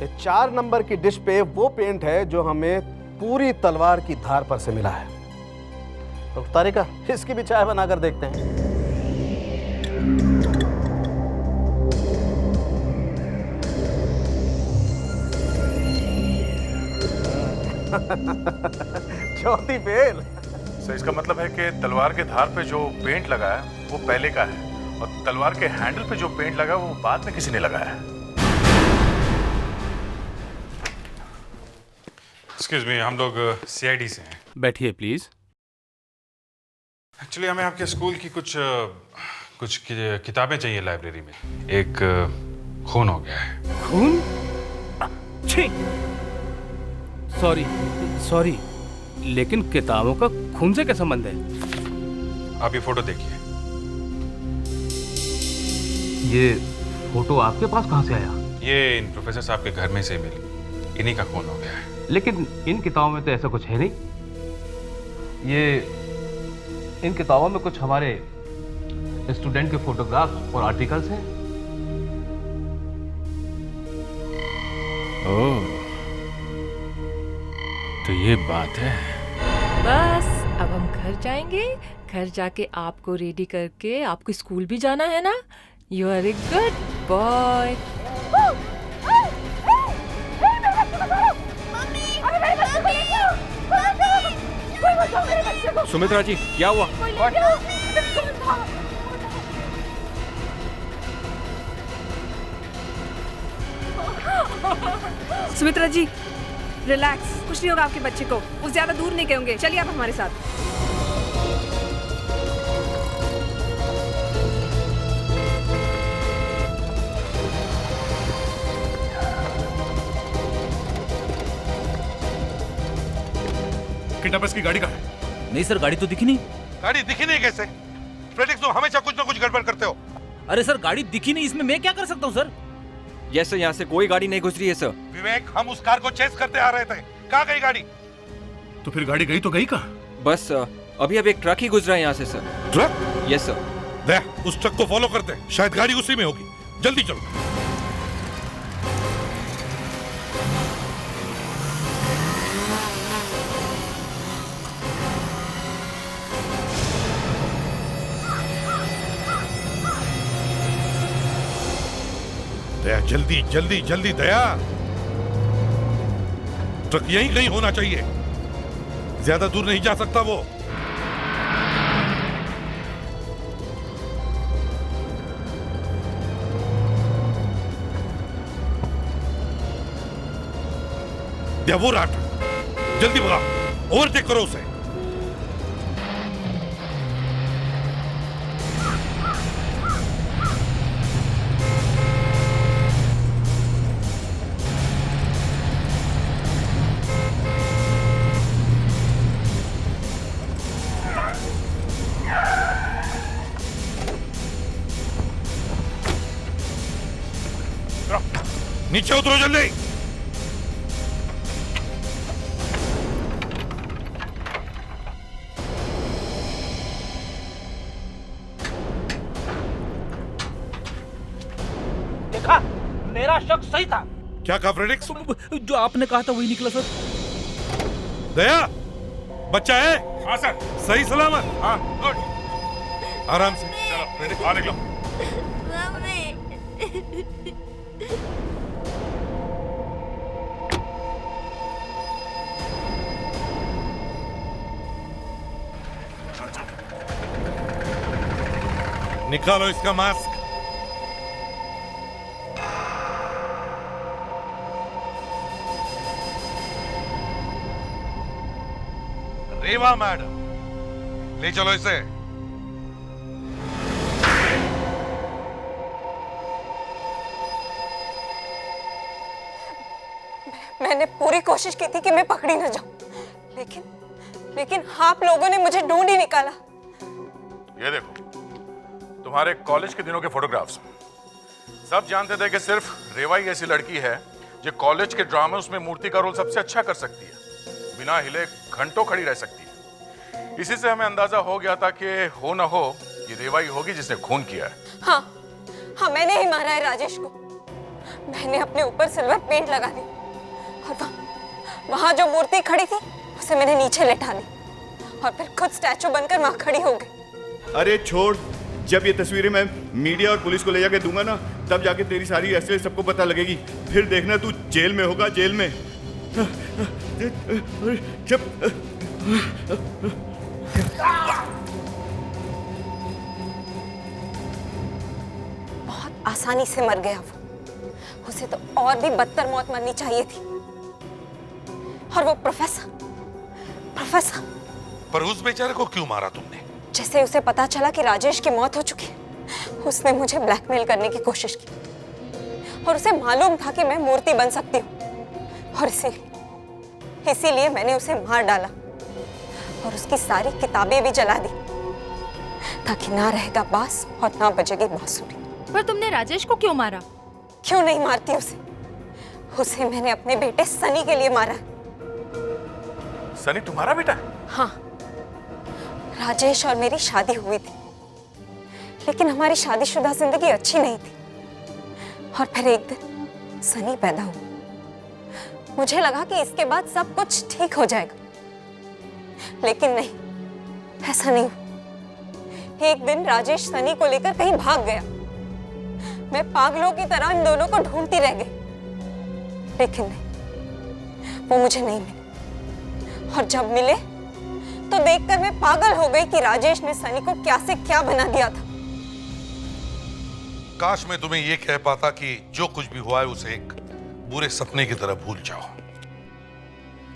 ये 4 नंबर की डिश पे वो पेंट है जो हमें पूरी तलवार की धार पर से मिला है। तो तारिका, इसकी भी चाय बनाकर देखते हैं। चौथी फेल। सो इसका मतलब है कि तलवार के धार पे जो पेंट लगा है वो पहले का है, और तलवार के हैंडल पे जो पेंट लगा है वो बाद में किसी ने लगाया है। एक्सक्यूज मी, हम लोग सीआईडी से हैं। बैठिए प्लीज। एक्चुअली हमें आपके स्कूल की कुछ किताबें चाहिए लाइब्रेरी में। एक खून हो गया है। खून? छी! सॉरी, लेकिन किताबों का खून से क्या संबंध है? आप ये फोटो देखिए। ये फोटो आपके पास कहाँ से आया? ये इन प्रोफेसर साहब के घर में से मिली। इन्हीं का खून हो गया है। लेकिन इन किताबों में तो ऐसा कुछ है नहीं। ये इन किताबों में कुछ हमारे स्टूडेंट के फोटोग्राफ्स और आर्टिकल्स हैं। ओह, तो ये बात है। बस अब हम घर जाएंगे। घर जाके आपको रेडी करके आपको स्कूल भी जाना है ना। You are a good boy. Sumitra ji, क्या हुआ? सुमित्रा जी, रिलैक्स, कुछ नहीं होगा आपके बच्चे को। वो ज्यादा दूर नहीं गए। चलिए आप हमारे साथ। किडनैपर्स की गाड़ी कहाँ है? नहीं सर, गाड़ी तो दिखी नहीं। गाड़ी दिखी नहीं कैसे? फ्रेडरिक, तुम हमेशा कुछ ना कुछ गड़बड़ करते हो। अरे सर, गाड़ी दिखी नहीं, इसमें मैं क्या कर सकता हूँ सर? यस सर, यहाँ से कोई गाड़ी नहीं गुजरी है सर। विवेक, हम उस कार को चेस करते आ रहे थे। कहाँ गई गाड़ी? तो फिर गाड़ी गई तो गई कहाँ? बस अभी अब एक ट्रक ही गुजरा है यहाँ से सर। ट्रक? Yes sir. दे, उस ट्रक को फॉलो करते हैं, शायद गाड़ी उसी में होगी। जल्दी चलो। दया, जल्दी जल्दी जल्दी दया। ट्रक यहीं कहीं होना चाहिए, ज्यादा दूर नहीं जा सकता वो। देवुराट, जल्दी भगाओ, ओवरटेक करो उसे। नीचे उतरो जल्दी। देखा, मेरा शक सही था। क्या कहा फ्रेडिक्स? जो आपने कहा था वही निकला सर। दया, बच्चा है? हाँ सर। सही सलामत? हाँ, गुड। आराम से चलो फ्रेडिक्स, बाहर निकलो। निकालो इसका मास्क। रेवा मैडम, ले चलो इसे। मैंने पूरी कोशिश की थी कि मैं पकड़ी न जाऊं, लेकिन आप लोगों ने मुझे ढूंढ ही निकाला। ये देखो, तुम्हारे कॉलेज के दिनों के फोटोग्राफ्स। सब जानते थे कि सिर्फ रेवा ही ऐसी लड़की है जो कॉलेज के ड्रामा में मूर्ति का रोल सबसे अच्छा कर सकती है, बिना हिले घंटों खड़ी रह सकती है। इसी से हमें अंदाजा हो गया था कि हो ना हो ये रेवा ही होगी जिसने खून किया है। हाँ, मैंने ही मारा है राजेश को। मैंने अपने ऊपर सिल्वर पेंट लगा दी और वहां जो मूर्ति खड़ी थी उसे मैंने नीचे लेटा दी और फिर खुद स्टैचू बनकर वहां खड़ी हो गई। अरे छोड़, जब ये तस्वीरें मैं मीडिया और पुलिस को ले जाके दूंगा ना, तब जाके तेरी सारी असलियत सबको पता लगेगी। फिर देखना तू जेल में होगा, जेल में। बहुत आसानी से मर गया वो। उसे तो और भी बदतर मौत मरनी चाहिए थी। और वो प्रोफेसर पर उस बेचारे को क्यों मारा तुमने? जैसे उसे पता चला कि राजेश की मौत हो चुकी है, उसने मुझे ब्लैकमेल करने की कोशिश की और उसे मालूम था कि मैं मूर्ति बन सकती हूँ और इसीलिए मैंने उसे मार डाला और उसकी सारी किताबें भी जला दी ताकि ना रहेगा बांस और ना बजेगी बांसुरी। पर तुमने राजेश को क्यों मारा? क्यों नहीं मारती उसे मैंने अपने बेटे सनी के लिए मारा। सनी तुम्हारा बेटा है? हाँ, राजेश और मेरी शादी हुई थी, लेकिन हमारी शादीशुदा जिंदगी अच्छी नहीं थी। और फिर एक दिन सनी पैदा हुआ। मुझे लगा कि इसके बाद सब कुछ ठीक हो जाएगा, लेकिन नहीं, ऐसा नहीं हुआ। एक दिन राजेश सनी को लेकर कहीं भाग गया। मैं पागलों की तरह इन दोनों को ढूंढती रह गई, लेकिन नहीं, वो मुझे नहीं मिले। और जब मिले तो देखकर मैं पागल हो गई कि राजेश ने सनी को क्या से क्या बना दिया था। काश मैं तुम्हें यह कह पाता कि जो कुछ भी हुआ है उसे एक बुरे सपने की तरह भूल जाओ,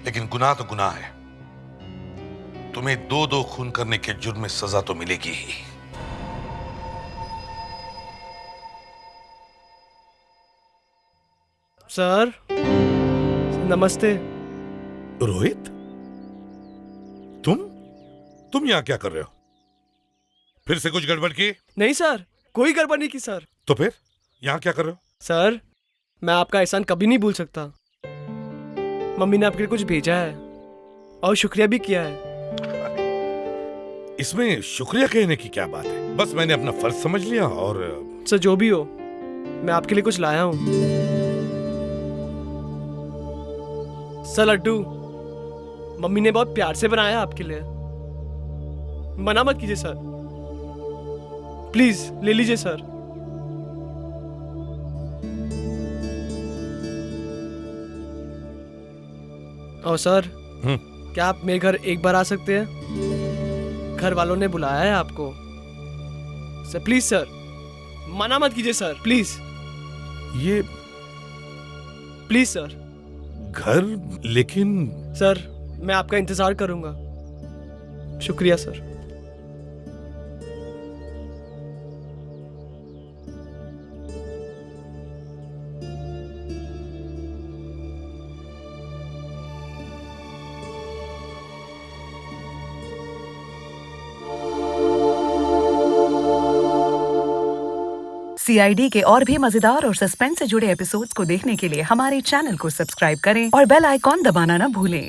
लेकिन गुनाह तो गुनाह है। तुम्हें दो खून करने के जुर्म में सजा तो मिलेगी ही। सर नमस्ते। रोहित, तुम यहाँ क्या कर रहे हो? फिर से कुछ गड़बड़ की? नहीं सर, कोई गड़बड़ नहीं की सर। तो फिर यहाँ क्या कर रहे हो? सर, मैं आपका एहसान कभी नहीं भूल सकता। मम्मी ने आपके लिए कुछ भेजा है और शुक्रिया भी किया है। इसमें शुक्रिया कहने की क्या बात है? बस मैंने अपना फर्ज समझ लिया। और सर जो भी हो, मैं आपके लिए कुछ लाया हूँ। सर लड्डू मम्मी ने बहुत प्यार से बनाया आपके लिए। मना मत कीजिए सर, प्लीज ले लीजिए सर। और सर, क्या आप मेरे घर एक बार आ सकते हैं? घर वालों ने बुलाया है आपको। सर प्लीज सर, मना मत कीजिए सर, प्लीज। ये प्लीज सर। घर, लेकिन सर मैं आपका इंतजार करूंगा। शुक्रिया सर। CID के और भी मजेदार और सस्पेंस से जुड़े एपिसोड्स को देखने के लिए हमारे चैनल को सब्सक्राइब करें और बेल आइकॉन दबाना ना भूलें।